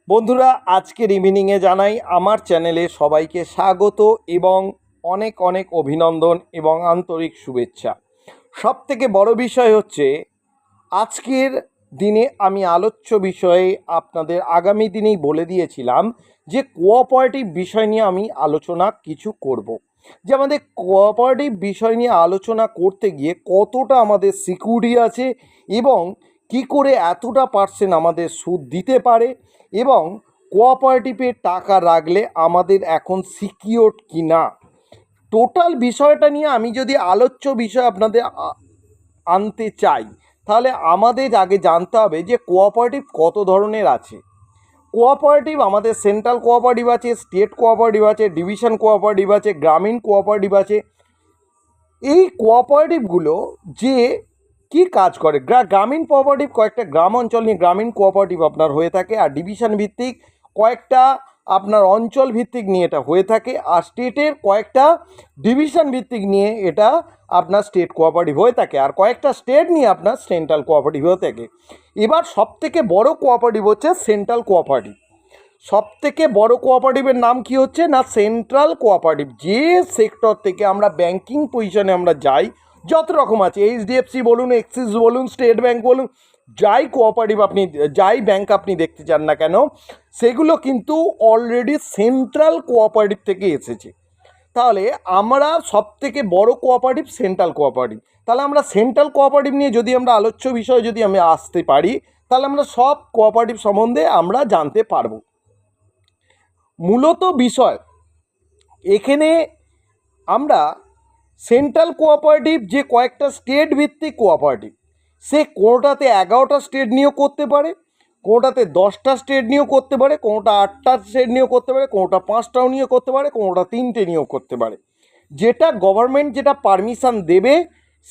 বন্ধুরা, আজকের ইভিনিংয়ে জানাই আমার চ্যানেলে সবাইকে স্বাগত এবং অনেক অনেক অভিনন্দন এবং আন্তরিক শুভেচ্ছা। সবথেকে বড় বিষয় হচ্ছে আজকের দিনে আমি আলোচ্য বিষয়ে আপনাদের আগামী দিনেই বলে দিয়েছিলাম যে কোঅপারেটিভ বিষয় নিয়ে আমি আলোচনা কিছু করব। যে আমাদের কোঅপারেটিভ বিষয় নিয়ে আলোচনা করতে গিয়ে কতটা আমাদের সিকিউরিটি আছে এবং কি করে এতটা পার্সেন্ট আমাদের সুদ দিতে পারে এবং কোঅপারেটিভে টাকা রাখলে আমাদের এখন সিকিওর কি না, টোটাল বিষয়টা নিয়ে আমি যদি আলোচ্য বিষয় আপনাদের আনতে চাই তাহলে আমাদের আগে জানতে হবে যে কোঅপারেটিভ কত ধরনের আছে। কোঅপারেটিভ আমাদের সেন্ট্রাল কোঅপারেটিভ আছে, স্টেট কোঅপারেটিভ আছে, ডিভিশন কোঅপারেটিভ আছে, গ্রামীণ কোঅপারেটিভ আছে। এই কোঅপারেটিভগুলো যে কি কাজ করে, গ্রামীণ কোঅপারেটিভ কয়েকটা গ্রাম অঞ্চল নিয়ে গ্রামীণ কোঅপারেটিভ আপনার হয়ে থাকে, আর ডিভিশন ভিত্তিক কয়েকটা আপনার অঞ্চল ভিত্তিক নিয়ে এটা হয়ে থাকে, আর স্টেটের কয়েকটা ডিভিশন ভিত্তিক নিয়ে এটা আপনার স্টেট কোঅপারেটিভ হয়ে থাকে, আর কয়েকটা স্টেট নিয়ে আপনার সেন্ট্রাল কোঅপারেটিভ হয়ে থাকে। এবার সবথেকে বড় কোঅপারেটিভ হচ্ছে সেন্ট্রাল কোঅপারেটিভ। সবথেকে বড় কোঅপারেটিভের নাম কি হচ্ছে না সেন্ট্রাল কোঅপারেটিভ। যে সেক্টর থেকে আমরা ব্যাংকিং পজিশনে আমরা যাই, যত রকম আছে, এইচডিএফসি বলুন, এক্সিস বলুন, স্টেট ব্যাংক বলুন, যাই কোঅপারেটিভ আপনি, যাই ব্যাংক আপনি দেখতে চান না কেন, সেগুলো কিন্তু অলরেডি সেন্ট্রাল কোঅপারেটিভ থেকে এসেছে। তাহলে আমরা সবথেকে বড় কোঅপারেটিভ সেন্ট্রাল কোঅপারেটিভ। তাহলে আমরা সেন্ট্রাল কোঅপারেটিভ নিয়ে যদি আমরা আলোচ্য বিষয় যদি আমি আসতে পারি তাহলে আমরা সব কোঅপারেটিভ সম্বন্ধে আমরা জানতে পারবো। মূলত বিষয় এখানে আমরা সেন্ট্রাল কোঅপারেটিভ যে কয়েকটা স্টেট ভিত্তিক কোঅপারেটিভ, সে কোনোটাতে 11টা স্টেট নিয়োগ করতে পারে, কোনোটাতে 10টা স্টেট নিয়োগ করতে পারে, কোনোটা 8টা স্টেট নিয়োগ করতে পারে, কোনোটা 5টাও নিয়োগ করতে পারে, কোনোটা 3টে নিয়োগ করতে পারে। যেটা গভর্নমেন্ট যেটা পারমিশন দেবে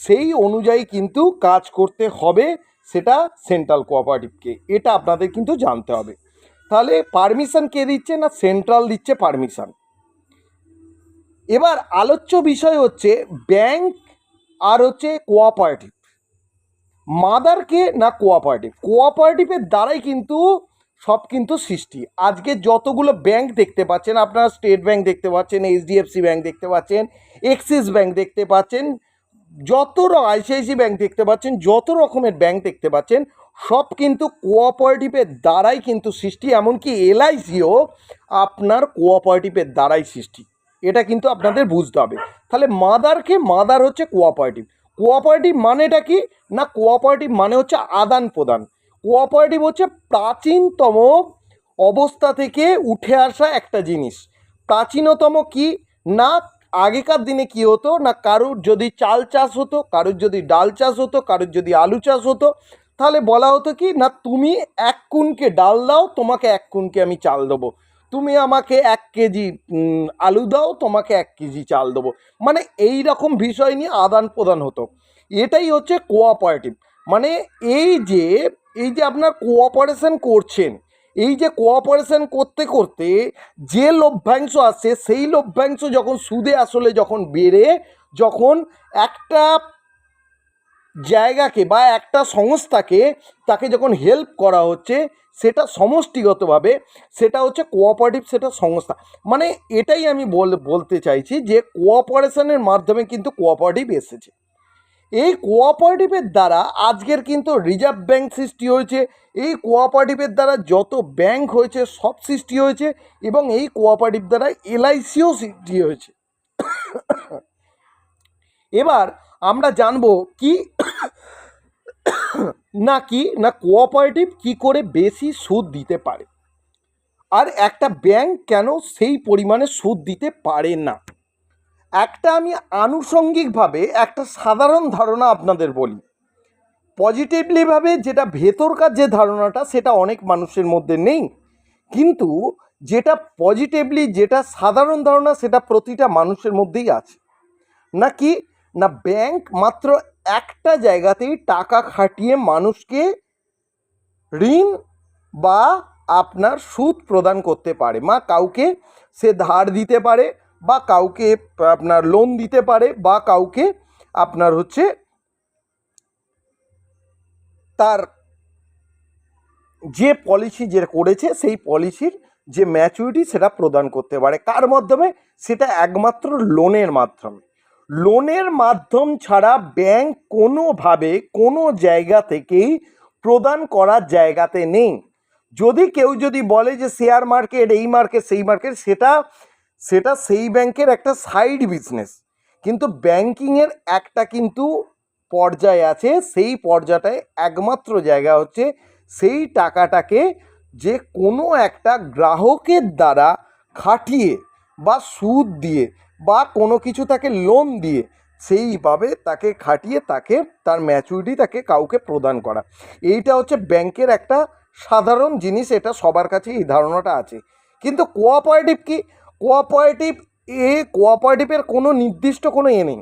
সেই অনুযায়ী কিন্তু কাজ করতে হবে সেটা সেন্ট্রাল কোঅপারেটিভকে, এটা আপনাদের কিন্তু জানতে হবে। তাহলে পারমিশন কে দিচ্ছে না সেন্ট্রাল দিচ্ছে পারমিশন। এবার আলোচ্য বিষয় হচ্ছে ব্যাংক আর হচ্ছে কোঅপারেটিভ। মাদারকে না কোঅপারেটিভ, কোঅপারেটিভের দ্বারাই কিন্তু সব কিন্তু সৃষ্টি। আজকে যতগুলো ব্যাংক দেখতে পাচ্ছেন আপনারা, স্টেট ব্যাংক দেখতে পাচ্ছেন, এইচডিএফসি ব্যাংক দেখতে পাচ্ছেন, এক্সিস ব্যাংক দেখতে পাচ্ছেন, যত আইসিআইসি ব্যাংক দেখতে পাচ্ছেন, যত রকমের ব্যাংক দেখতে পাচ্ছেন, সব কিন্তু কোঅপারেটিভের দ্বারাই কিন্তু সৃষ্টি। এমনকি এলআইসিও আপনার কোঅপারেটিভের দ্বারাই সৃষ্টি, এটা কিন্তু আপনাদের বুঝতে হবে। তাহলে মাদার হচ্ছে কোঅপারেটিভ। কোঅপারেটিভ মানেটা কি না, কোঅপারেটিভ মানে হচ্ছে আদান প্রদান। কোঅপারেটিভ হচ্ছে প্রাচীনতম অবস্থা থেকে উঠে আসা একটা জিনিস। প্রাচীনতম কি না, আগেকার দিনে কি হতো না, কারুর যদি চাল চাষ হতো, কারুর যদি ডাল চাষ হতো, কারুর যদি আলু চাষ হতো, তাহলে বলা হতো কি না, তুমি 1 কুনকে ডাল দাও, তোমাকে 1 কুনকে আমি চাল দেবো। তুমি আমাকে 1 কেজি আলু দাও, তোমাকে 1 কেজি চাল দেবো। মানে এই রকম বিষয় নিয়ে আদান প্রদান হতো। এটাই হচ্ছে কোঅপারেটিভ। মানে এই যে আপনার কোঅপারেশন করছেন, এই যে কোঅপারেশন করতে করতে যে লভ্যাংশ আসছে, সেই লভ্যাংশ যখন সুদে আসলে যখন বেড়ে, যখন একটা জায়গাকে বা একটা সংস্থাকে তাকে যখন হেল্প করা হচ্ছে, সেটা সমষ্টিগতভাবে, সেটা হচ্ছে কোঅপারেটিভ, সেটা সংস্থা। মানে এটাই আমি বলতে চাইছি যে কোঅপারেশনের মাধ্যমে কিন্তু কোঅপারেটিভ এসেছে। এই কোঅপারেটিভের দ্বারা আজকের কিন্তু রিজার্ভ ব্যাংক সৃষ্টি হয়েছে, এই কোঅপারেটিভের দ্বারা যত ব্যাংক হয়েছে সব সৃষ্টি হয়েছে, এবং এই কোঅপারেটিভ দ্বারা এলআইসিও সৃষ্টি হয়েছে। এবার আমরা জানবো কি না কোঅপারেটিভ কি করে বেশি সুদ দিতে পারে, আর একটা ব্যাংক কেন সেই পরিমাণে সুদ দিতে পারে না। একটা আমি আনুষঙ্গিকভাবে একটা সাধারণ ধারণা আপনাদের বলি। পজিটিভলিভাবে যেটা ভেতরকার যে ধারণাটা সেটা অনেক মানুষের মধ্যে নেই, কিন্তু যেটা পজিটিভলি যেটা সাধারণ ধারণা সেটা প্রতিটা মানুষের মধ্যেই আছে। নাকি না ব্যাংক মাত্র একটা জায়গাতেই টাকা খাটিয়ে মানুষকে ঋণ বা আপনার সুদ প্রদান করতে পারে, বা কাউকে সে ধার দিতে পারে, বা কাউকে আপনার লোন দিতে পারে, বা কাউকে আপনার হচ্ছে তার যে পলিসি যে করেছে সেই পলিসির যে ম্যাচুরিটি সেটা প্রদান করতে পারে। কার মাধ্যমে? সেটা একমাত্র লোনের মাধ্যমে। লোনের মাধ্যম ছাড়া ব্যাংক কোনোভাবে কোনো জায়গা থেকেই প্রদান করার জায়গাতে নেই। যদি কেউ যদি বলে যে শেয়ার মার্কেট, এই মার্কেট, সেই মার্কেট, সেটা সেটা সেই ব্যাংকের একটা সাইড বিজনেস। কিন্তু ব্যাংকিংয়ের একটা কিন্তু পর্যায় আছে, সেই পর্যায়টায় একমাত্র জায়গা হচ্ছে সেই টাকাটাকে যে কোনো একটা গ্রাহকের দ্বারা খাটিয়ে বা সুদ দিয়ে বা কোনো কিছু তাকে লোন দিয়ে সেইভাবে তাকে খাটিয়ে তাকে তার ম্যাচুরিটি তাকে কাউকে প্রদান করা। এইটা হচ্ছে ব্যাংকের একটা সাধারণ জিনিস, এটা সবার কাছে এই ধারণাটা আছে। কিন্তু কোঅপারেটিভ কি? কোঅপারেটিভ কোঅপারেটিভের কোনো নির্দিষ্ট কোনো নেই।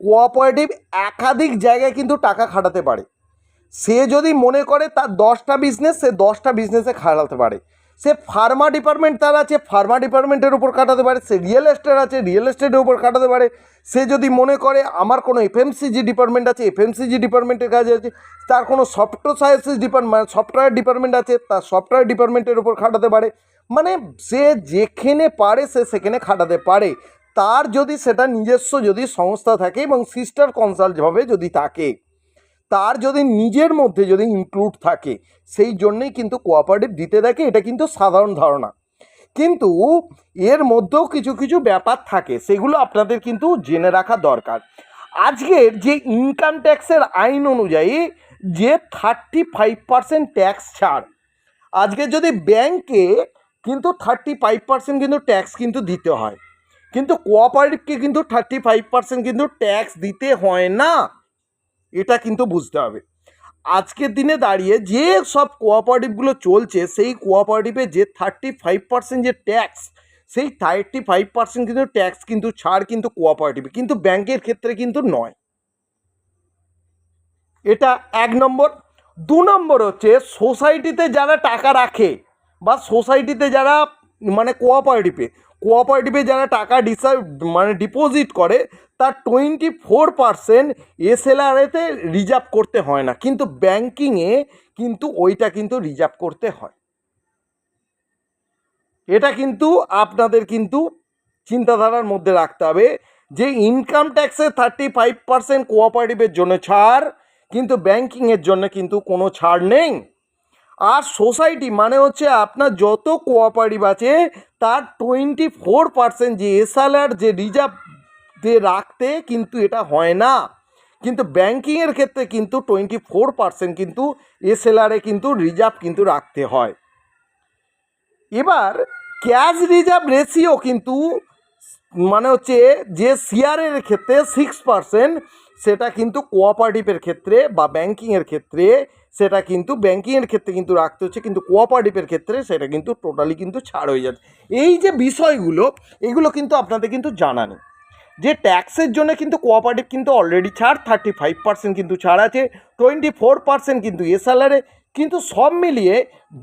কোঅপারেটিভ একাধিক জায়গায় কিন্তু টাকা খাটাতে পারে। সে যদি মনে করে তার 10টা বিজনেস, সে 10টা বিজনেসে খাটাতে পারে। সে ফার্মা ডিপার্টমেন্ট তার আছে, ফার্মা ডিপার্টমেন্টের উপর খাটাতে পারে। সে রিয়েল এস্টেট আছে, রিয়েল এস্টেটের উপর খাটাতে পারে। সে যদি মনে করে আমার কোনো এফএমসিজি ডিপার্টমেন্ট আছে, এফএমসিজি ডিপার্টমেন্টের কাজ আছে। তার কোনো সফটওয়্যার ডিপার্টমেন্ট আছে, তার সফটওয়্যার ডিপার্টমেন্টের উপর খাটাতে পারে। মানে সে যেখানে পারে সে সেখানে খাটাতে পারে। তার যদি সেটা নিজস্ব যদি সংস্থা থাকে এবং সিস্টার কনসাল্টভাবে যদি থাকে, তার যদি নিজের মধ্যে যদি ইনক্লুড থাকে, সেই জন্যেই কিন্তু কোঅপারেটিভ দিতে থাকে। এটা কিন্তু সাধারণ ধারণা। কিন্তু এর মধ্যেও কিছু কিছু ব্যাপার থাকে, সেগুলো আপনাদের কিন্তু জেনে রাখা দরকার। আজকের যে ইনকাম ট্যাক্সের আইন অনুযায়ী যে 35% ট্যাক্স ছাড়, আজকে যদি ব্যাংকে কিন্তু 35% কিন্তু ট্যাক্স কিন্তু দিতে হয়, কিন্তু কোঅপারেটিভকে কিন্তু 35% কিন্তু ট্যাক্স দিতে হয় না। এটা কিন্তু বুঝতে হবে। আজকের দিনে দাঁড়িয়ে যে সব কোঅপারেটিভগুলো চলছে, সেই কোঅপারেটিভে যে 35% যে ট্যাক্স, সেই 35% কিন্তু ট্যাক্স কিন্তু ছাড় কিন্তু কোঅপারেটিভে, কিন্তু ব্যাংকের ক্ষেত্রে কিন্তু নয়। এটা 1 নম্বর। 2 নম্বর হচ্ছে সোসাইটিতে যারা টাকা রাখে বা সোসাইটিতে যারা মানে কোঅপারেটিভে যারা টাকা ডিপোজিট করে, তার 24% এসএলআরএতে রিজার্ভ করতে হয় না, কিন্তু ব্যাংকিংয়ে কিন্তু ওইটা কিন্তু রিজার্ভ করতে হয়। এটা কিন্তু আপনাদের কিন্তু চিন্তাধারার মধ্যে রাখতে হবে যে ইনকাম ট্যাক্সের 35% কোঅপারেটিভের জন্য ছাড়, কিন্তু ব্যাংকিংয়ের জন্য কিন্তু কোনো ছাড় নেই। আর সোসাইটি মানে হচ্ছে আপনার যত কোঅপারেটিভ আছে তার 24% যে এসএলআর যে রিজার্ভ দিয়ে রাখতে কিন্তু এটা হয় না, কিন্তু ব্যাংকিংয়ের ক্ষেত্রে কিন্তু 24% কিন্তু এসএলআরে কিন্তু রিজার্ভ কিন্তু রাখতে হয়। এবার ক্যাশ রিজার্ভ রেশিও কিন্তু মানে হচ্ছে যে সিআরের ক্ষেত্রে 6%, সেটা কিন্তু কোঅপারেটিভের ক্ষেত্রে বা ব্যাংকিংয়ের ক্ষেত্রে সেটা কিন্তু ব্যাংকিংয়ের ক্ষেত্রে কিন্তু রাখতে হচ্ছে, কিন্তু কোঅপারেটিভের ক্ষেত্রে সেটা কিন্তু টোটালি কিন্তু ছাড় হয়ে যাচ্ছে। এই যে বিষয়গুলো, এগুলো কিন্তু আপনাদের কিন্তু জানা নেই যে ট্যাক্সের জন্য কিন্তু কোঅপারেটিভ কিন্তু অলরেডি ছাড় 35% কিন্তু ছাড় আছে, 24% কিন্তু এসএলআরে। কিন্তু সব মিলিয়ে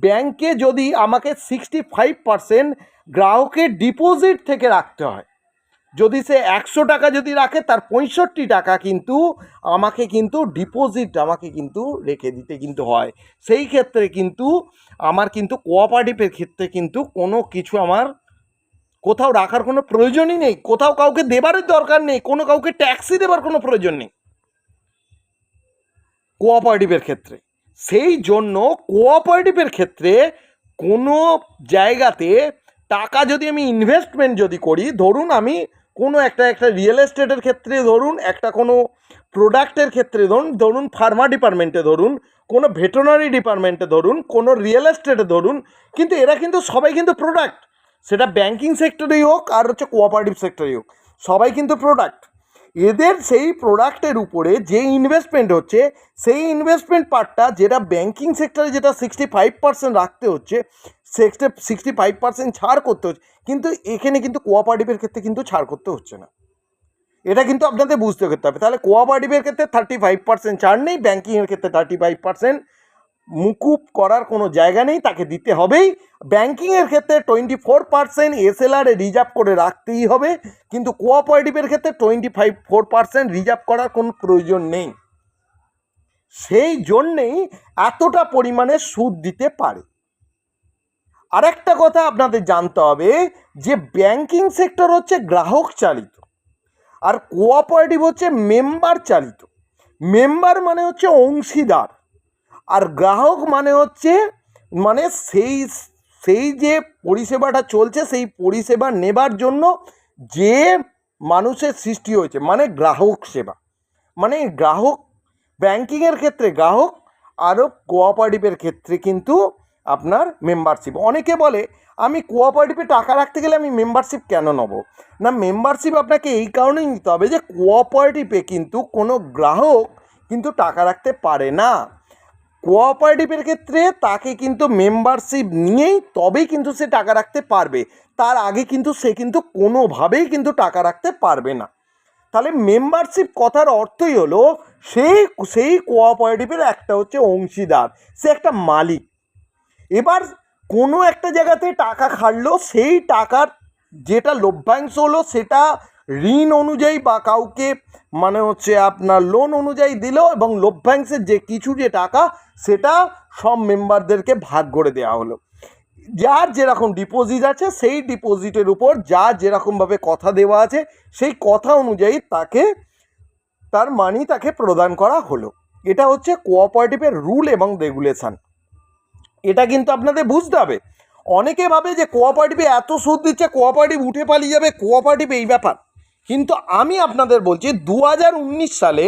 ব্যাংকে যদি আমাকে 65% গ্রাহকের ডিপোজিট থেকে রাখতে হয়, যদি সে 100 টাকা যদি রাখে, তার 65 টাকা কিন্তু আমাকে কিন্তু ডিপোজিট আমাকে কিন্তু রেখে দিতে কিন্তু হয়। সেই ক্ষেত্রে কিন্তু আমার কিন্তু কোঅপারেটিভের ক্ষেত্রে কিন্তু কোনো কিছু আমার কোথাও রাখার কোনো প্রয়োজনই নেই, কোথাও কাউকে দেবার দরকার নেই, কোনো কাউকে ট্যাক্সই দেবার কোনো প্রয়োজন নেই কোঅপারেটিভের ক্ষেত্রে। সেই জন্য কোঅপারেটিভের ক্ষেত্রে কোনো জায়গাতে টাকা যদি আমি ইনভেস্টমেন্ট যদি করি, ধরুন আমি কোনো একটা রিয়েল এস্টেটের ক্ষেত্রে ধরুন, একটা কোনো প্রোডাক্টের ক্ষেত্রে ধরুন ফার্মা ডিপার্টমেন্টে ধরুন, কোনো ভেটেরিনারি ডিপার্টমেন্টে ধরুন, কোনো রিয়েল এস্টেটে ধরুন, কিন্তু এরা কিন্তু সবাই কিন্তু প্রোডাক্ট, সেটা ব্যাংকিং সেক্টরেই হোক আর হচ্ছে কোঅপারেটিভ সেক্টরেই হোক, সবাই কিন্তু প্রোডাক্ট। এদের সেই প্রোডাক্টের উপরে যে ইনভেস্টমেন্ট হচ্ছে, সেই ইনভেস্টমেন্ট পার্টটা যেটা ব্যাংকিং সেক্টরে যেটা 65% রাখতে হচ্ছে, 65% ছাড় করতে হচ্ছে, কিন্তু এখানে কিন্তু কোঅপারেটিভের ক্ষেত্রে কিন্তু ছাড় করতে হচ্ছে না। এটা কিন্তু আপনাদের বুঝতে করতে হবে। তাহলে কোঅপারেটিভের ক্ষেত্রে 35% ছাড় নেই, ব্যাংকিংয়ের ক্ষেত্রে 35% মুকুব করার কোনো জায়গা নেই, তাকে দিতে হবেই। ব্যাংকিংয়ের ক্ষেত্রে 24% এসএলআরে রিজার্ভ করে রাখতেই হবে, কিন্তু কোঅপারেটিভের ক্ষেত্রে 25% রিজার্ভ করার কোনো প্রয়োজন নেই। সেই জন্যেই এতটা পরিমাণে সুদ দিতে পারে। আর একটা কথা আপনাদের জানতে হবে যে ব্যাংকিং সেক্টর হচ্ছে গ্রাহক চালিত, আর কোঅপারেটিভ হচ্ছে মেম্বার চালিত। মেম্বার মানে হচ্ছে অংশীদার, আর গ্রাহক মানে হচ্ছে মানে সেই সেই যে পরিষেবাটা চলছে সেই পরিষেবা নেবার জন্য যে মানুষের সৃষ্টি হয়েছে, মানে গ্রাহক সেবা। মানে গ্রাহক ব্যাংকিংয়ের ক্ষেত্রে গ্রাহক, আরও কোঅপারেটিভের ক্ষেত্রে কিন্তু আপনার মেম্বারশিপ। অনেকে বলে আমি কোঅপারেটিভে টাকা রাখতে গেলে আমি মেম্বারশিপ কেন নেব? না, মেম্বারশিপ আপনাকে এই কারণেই নিতে হবে যে কোঅপারেটিভে কিন্তু কোনো গ্রাহক কিন্তু টাকা রাখতে পারে না। কোঅপারেটিভের ক্ষেত্রে তাকে কিন্তু মেম্বারশিপ নিয়েই তবেই কিন্তু সে টাকা রাখতে পারবে, তার আগে কিন্তু সে কিন্তু কোনোভাবেই কিন্তু টাকা রাখতে পারবে না। তাহলে মেম্বারশিপ কথার অর্থই হলো সেই কোঅপারেটিভের একটা হচ্ছে অংশীদার, সে একটা মালিক। এবার কোনো একটা জায়গাতে টাকা খাটলো, সেই টাকার যেটা লভ্যাংশ হলো সেটা ঋণ অনুযায়ী বা কাউকে মানে হচ্ছে আপনার লোন অনুযায়ী দিল, এবং লভ্যাংশের যে কিছু যে টাকা সেটা সব মেম্বারদেরকে ভাগ করে দেওয়া হলো। যার যেরকম ডিপোজিট আছে সেই ডিপোজিটের উপর যা যেরকমভাবে কথা দেওয়া আছে সেই কথা অনুযায়ী তার মানি তাকে প্রদান করা হলো। এটা হচ্ছে কোঅপারেটিভের রুল এবং রেগুলেশন। এটা কিন্তু আপনাদের বুঝতে হবে। অনেকে ভাবে যে কোঅপারেটিভে এত সুদ দিচ্ছে, কোঅপারেটিভ উঠে পালিয়ে যাবে, কোঅপারেটিভ এই ব্যাপার। কিন্তু আমি আপনাদের বলছি 2019 সালে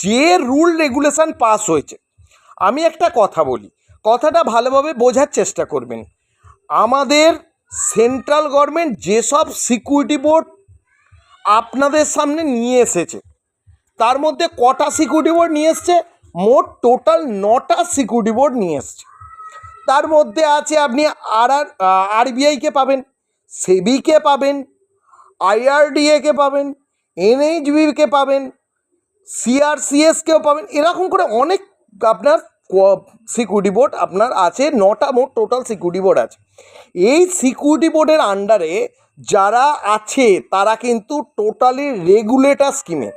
যে রুল রেগুলেশন পাস হয়েছে, আমি একটা কথা বলি, কথাটা ভালোভাবে বোঝার চেষ্টা করবেন। আমাদের সেন্ট্রাল গভর্নমেন্ট যেসব সিকিউরিটি বোর্ড আপনাদের সামনে নিয়ে এসেছে, তার মধ্যে কটা সিকিউরিটি বোর্ড নিয়ে এসছে? মোট টোটাল 9টা সিকিউরিটি বোর্ড নিয়ে এসছে। তার মধ্যে আছে আপনি আরবিআইকে পাবেন, সেবিকে পাবেন, আইআরডিএকে পাবেন, এনএইচবিকে পাবেন, সিআরসিএসকেও পাবেন। এরকম করে অনেক আপনার সিকিউরিটি বোর্ড আপনার আছে, 9টা মোট টোটাল সিকিউরিটি বোর্ড আছে। এই সিকিউরিটি বোর্ডের আন্ডারে যারা আছে তারা কিন্তু টোটালি রেগুলেটর স্কিমে।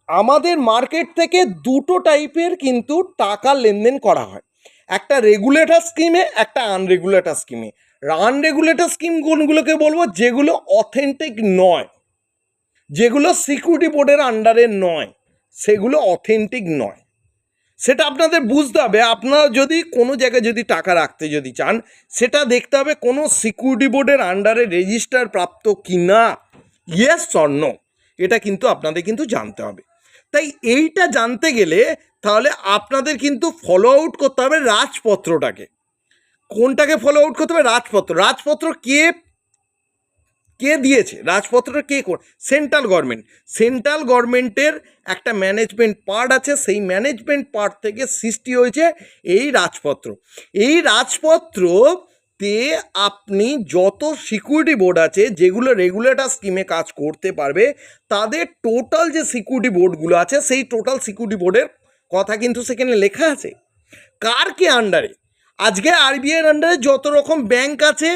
আমাদের মার্কেট থেকে দুটো টাইপের কিন্তু টাকা লেনদেন করা হয়, একটা রেগুলেটর স্কিমে, একটা আনরেগুলেটর স্কিমে। আনরেগুলেটর স্কিম কোনগুলোকে বলবো? যেগুলো অথেন্টিক নয়, যেগুলো সিকিউরিটি বোর্ডের আন্ডারে নয়, সেগুলো অথেন্টিক নয়। সেটা আপনাদের বুঝতে হবে। আপনারা যদি কোনো জায়গায় যদি টাকা রাখতে যদি চান, সেটা দেখতে হবে কোনো সিকিউরিটি বোর্ডের আন্ডারে রেজিস্টার প্রাপ্ত কি না, ইয়েস অর নো, এটা কিন্তু আপনাদের কিন্তু জানতে হবে। তাই এইটা জানতে গেলে তাহলে আপনাদের কিন্তু ফলো আউট করতে হবে রাজপত্রটাকে। কোনটাকে ফলো আউট করতে হবে? রাজপত্র কে দিয়েছে? রাজপত্রটা কে? সেন্ট্রাল গভর্নমেন্টের একটা ম্যানেজমেন্ট পার্ট আছে, সেই ম্যানেজমেন্ট পার্ট থেকে সৃষ্টি হয়েছে এই রাজপত্র। এই রাজপত্রতে আপনি যত সিকিউরিটি বোর্ড আছে যেগুলো রেগুলেটর স্কিমে কাজ করতে পারবে, তাদের টোটাল যে সিকিউরিটি বোর্ডগুলো আছে সেই টোটাল সিকিউরিটি বোর্ডের কথা কিন্তু সেখানে লেখা আছে। কার কে আন্ডারে? আজকে আরবিআইয়ের আন্ডারে যত রকম ব্যাংক আছে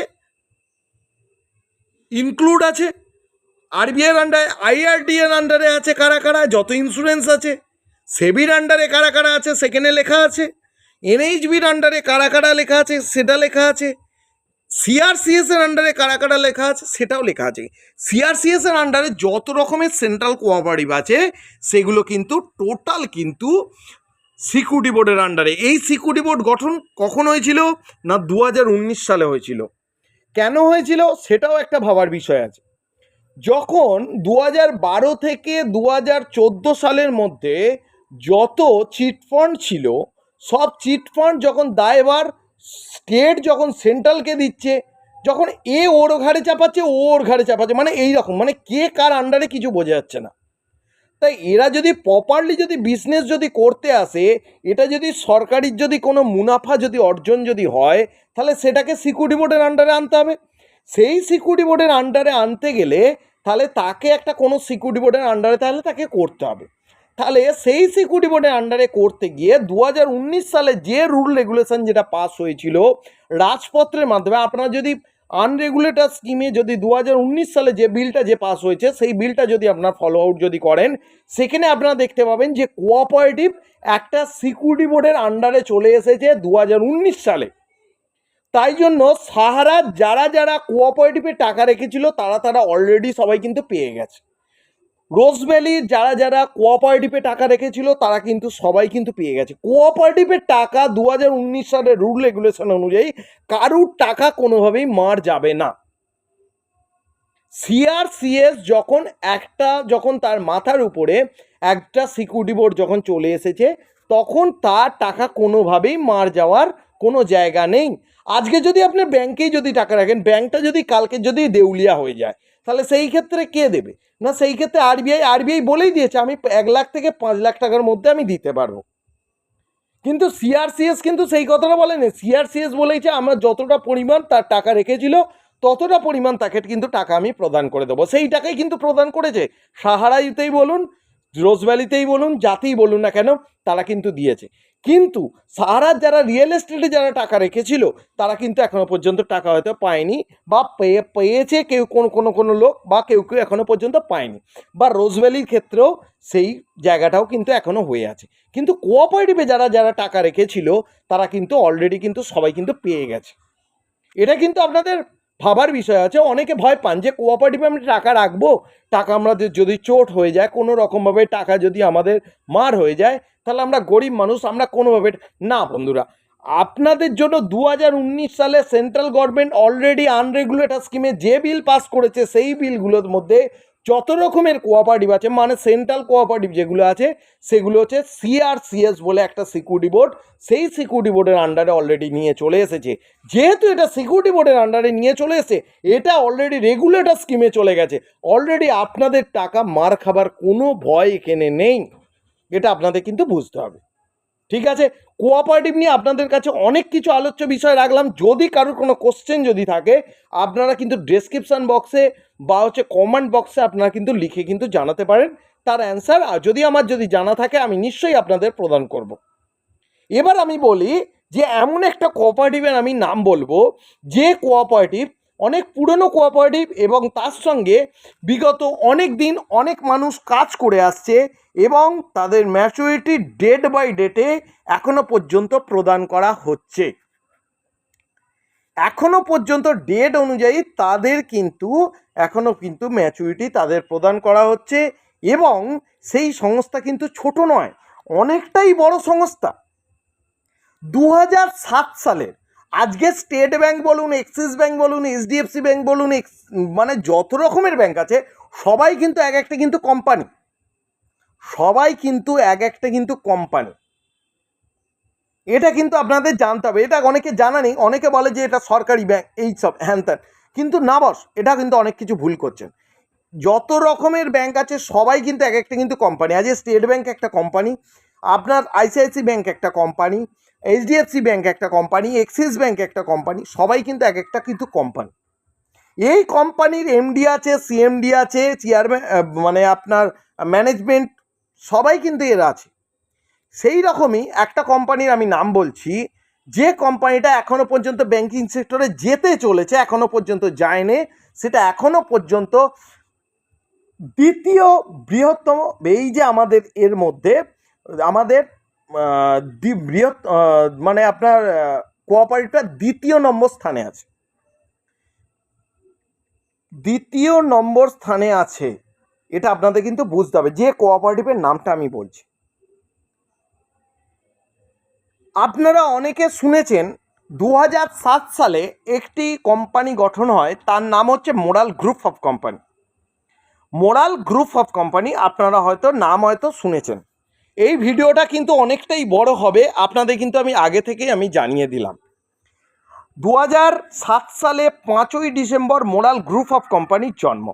ইনক্লুড আছে, আরবিআইয়ের আন্ডারে, আইআরডিএর আন্ডারে আছে কারা কারা, যত ইন্স্যুরেন্স আছে, সেবির আন্ডারে কারা কারা আছে সেখানে লেখা আছে, এনএইচবির আন্ডারে কারা কারা লেখা আছে সেটা লেখা আছে, সিআরসিএস এর আন্ডারে কারা কারা লেখা আছে সেটাও লেখা আছে। সিআরসিএস এর আন্ডারে যত রকমের সেন্ট্রাল কোঅপারেটিভ আছে সেগুলো কিন্তু টোটাল কিন্তু সিকিউরিটি বোর্ডের আন্ডারে। এই সিকিউরিটি বোর্ড গঠন কখন হয়েছিল? না 2019 সালে হয়েছিল। কেন হয়েছিল সেটাও একটা ভাবার বিষয় আছে। যখন 2012 থেকে 2014 সালের মধ্যে যত চিটফান্ড ছিল, সব চিটফান্ড যখন দায়ভার স্টেট যখন সেন্ট্রালকে দিচ্ছে, যখন ওর ঘাড়ে চাপাচ্ছে, ওর ঘাড়ে চাপাচ্ছে, মানে এই রকম, মানে কে কার আন্ডারে কিছু বোঝা যাচ্ছে না। তাই এরা যদি প্রপারলি যদি বিজনেস যদি করতে আসে, এটা যদি সরকারির যদি কোনো মুনাফা যদি অর্জন যদি হয়, তাহলে সেটাকে সিকিউরিটি বোর্ডের আন্ডারে আনতে হবে। সেই সিকিউরিটি বোর্ডের আন্ডারে আনতে গেলে তাহলে তাকে একটা কোনো সিকিউরিটি বোর্ডের আন্ডারে তাহলে তাকে করতে হবে। তাহলে সেই সিকিউরিটি বোর্ডের আন্ডারে করতে গিয়ে 2019 সালে যে রুল রেগুলেশন যেটা পাস হয়েছিল রাজপত্রের মাধ্যমে, আপনারা যদি আনরেগুলেটেড স্কিমে যদি 2019 সালে যে বিলটা যে পাস হয়েছে সেই বিলটা যদি আপনার ফলো আউট যদি করেন, সেখানে আপনারা দেখতে পাবেন যে কোঅপারেটিভ একটা সিকিউরিটি বোর্ডের আন্ডারে চলে এসেছে 2019 সালে। তাই জন্য সাহারা যারা যারা কোঅপারেটিভে টাকা রেখেছিল তারা অলরেডি সবাই কিন্তু পেয়ে গেছে। রোজভ্যালির যারা যারা কোঅপারেটিভে টাকা রেখেছিল তারা কিন্তু সবাই কিন্তু পেয়ে গেছে। কোঅপারেটিভের টাকা 2019 সালের রুল রেগুলেশন অনুযায়ী কারুর টাকা কোনোভাবেই মার যাবে না। সিআরসিএস যখন তার মাথার উপরে একটা সিকিউরিটি বোর্ড যখন চলে এসেছে, তখন তার টাকা কোনোভাবেই মার যাওয়ার কোনো জায়গা নেই। আজকে যদি আপনি ব্যাংকেই যদি টাকা রাখেন, ব্যাংকটা যদি কালকে যদি দেউলিয়া হয়ে যায়, তাহলে সেই ক্ষেত্রে কে দেবে? না, সেই ক্ষেত্রে আরবিআই বলেই দিয়েছে আমি 1 লাখ থেকে 5 লাখ টাকার মধ্যে আমি দিতে পারবো। কিন্তু সিআরসিএস কিন্তু সেই কথাটা বলেনি। সিআরসিএস বলেছে আমার যতটা পরিমাণ তার টাকা রেখেছিল ততটা পরিমাণ তাকে কিন্তু টাকা আমি প্রদান করে দেবো। সেই টাকাই কিন্তু প্রদান করেছে। সাহারাইতেই বলুন, রোজভ্যালিতেই বলুন, যাতেই বলুন না কেন, তারা কিন্তু দিয়েছে। কিন্তু সাহারার যারা রিয়েল এস্টেটে যারা টাকা রেখেছিল তারা কিন্তু এখনো পর্যন্ত টাকা হয়তো পায়নি, বা পেয়েছে কেউ কোনো লোক, বা কেউ এখনো পর্যন্ত পায়নি। বা রোজভ্যালির ক্ষেত্রেও সেই জায়গাটাও কিন্তু এখনো হয়ে আছে। কিন্তু কোঅপারেটিভে যারা যারা টাকা রেখেছিল তারা কিন্তু অলরেডি কিন্তু সবাই কিন্তু পেয়ে গেছে। এটা কিন্তু আপনাদের ভাবার বিষয় আছে। অনেকে ভয় পান যে কোঅপারেটিভে আমি টাকা রাখবো, টাকা আমাদের যদি চোট হয়ে যায়, কোনো রকমভাবে টাকা যদি আমাদের মার হয়ে যায়, তাহলে আমরা গরিব মানুষ, আমরা কোনোভাবে না। বন্ধুরা, আপনাদের জন্য 2019 সালে সেন্ট্রাল গভর্নমেন্ট অলরেডি আনরেগুলেটেড স্কিমে যে বিল পাস করেছে, সেই বিলগুলোর মধ্যে যত রকমের কোঅপারেটিভ আছে, মানে সেন্ট্রাল কোঅপারেটিভ যেগুলো আছে, সেগুলো হচ্ছে সিআরসিএস বলে একটা সিকিউরিটি বোর্ড, সেই সিকিউরিটি বোর্ডের আন্ডারে অলরেডি নিয়ে চলে এসেছে। যেহেতু এটা সিকিউরিটি বোর্ডের আন্ডারে নিয়ে চলে এসে, এটা অলরেডি রেগুলেটর স্কিমে চলে গেছে। অলরেডি আপনাদের টাকা মার খাবার কোনো ভয় এখানে নেই, এটা আপনাদের কিন্তু বুঝতে হবে। ঠিক আছে, কোঅপারেটিভ নিয়ে আপনাদের কাছে অনেক কিছু আলোচ্য বিষয় রাখলাম। যদি কারোর কোনো কোশ্চেন যদি থাকে, আপনারা কিন্তু ডেসক্রিপশান বক্সে বা কমেন্ট বক্সে আপনারা কিন্তু লিখে কিন্তু জানাতে পারেন তার অ্যান্সার। আর যদি আমার যদি জানা থাকে আমি নিশ্চয়ই আপনাদের প্রদান করব। এবার আমি বলি যে এমন একটা কোঅপারেটিভের আমি নাম বলবো, যে কোঅপারেটিভ অনেক পুরনো কোঅপারেটিভ এবং তার সঙ্গে বিগত অনেক দিন অনেক মানুষ কাজ করে আসছে, এবং তাদের ম্যাচুরিটি ডেট বাই ডেটে এখনো পর্যন্ত প্রদান করা হচ্ছে। এখনো পর্যন্ত ডেট অনুযায়ী তাদের কিন্তু এখনো কিন্তু ম্যাচুরিটি তাদের প্রদান করা হচ্ছে, এবং সেই সংস্থা কিন্তু ছোট নয়, অনেকটাই বড় সংস্থা। 2007 সালের আজকে স্টেট ব্যাংক বলুন, এক্সিস ব্যাংক বলুন, এইচডিএফসি ব্যাংক বলুন, মানে যত রকমের ব্যাংক আছে সবাই কিন্তু এক একটা কিন্তু কোম্পানি, সবাই কিন্তু এক একটা কিন্তু কোম্পানি। এটা কিন্তু আপনাদের জানতে হবে। এটা অনেকে জানা নেই, অনেকে বলে যে এটা সরকারি ব্যাংক, এই সব হ্যান ত্যান, কিন্তু না বস, এটা কিন্তু অনেক কিছু ভুল করছেন। যত রকমের ব্যাংক আছে সবাই কিন্তু এক একটা কিন্তু কোম্পানি। আজ স্টেট ব্যাংক একটা কোম্পানি, আপনার আইসিআইসি ব্যাংক একটা কোম্পানি, এইচডিএফসি ব্যাংক একটা কোম্পানি, এক্সিস ব্যাংক একটা কোম্পানি, সবাই কিন্তু এক একটা কিন্তু কোম্পানি। এই কোম্পানির এমডি আছে, সিএমডি আছে, চেয়ারম্যান, মানে আপনার ম্যানেজমেন্ট, সবাই কিন্তু এরা আছে। সেই রকমই একটা কোম্পানির আমি নাম বলছি, যে কোম্পানিটা এখনো পর্যন্ত ব্যাংকিং সেক্টরে যেতে চলেছে, এখনো পর্যন্ত যায়নি, সেটা এখনো পর্যন্ত দ্বিতীয় বৃহত্তম, এই যে আমাদের এর মধ্যে আমাদের বৃহৎ মানে আপনার কোঅপারেটিভটা দ্বিতীয় নম্বর স্থানে আছে, দ্বিতীয় নম্বর স্থানে আছে। এটা আপনাদের কিন্তু বুঝতে হবে যে কোঅপারেটিভের নামটা আমি বলছি। আপনারা অনেকে শুনেছেন 2007 সালে একটি কোম্পানি গঠন হয়, তার নাম হচ্ছে moral group of company. Moral group of company আপনারা হয়তো নাম হয়তো শুনেছেন। এই ভিডিওটা কিন্তু অনেকটাই বড় হবে, আপনাদের কিন্তু আমি আগে থেকেই আমি জানিয়ে দিলাম। 2007 সালে 5ই ডিসেম্বর মোরাল গ্রুপ অফ কোম্পানির জন্ম।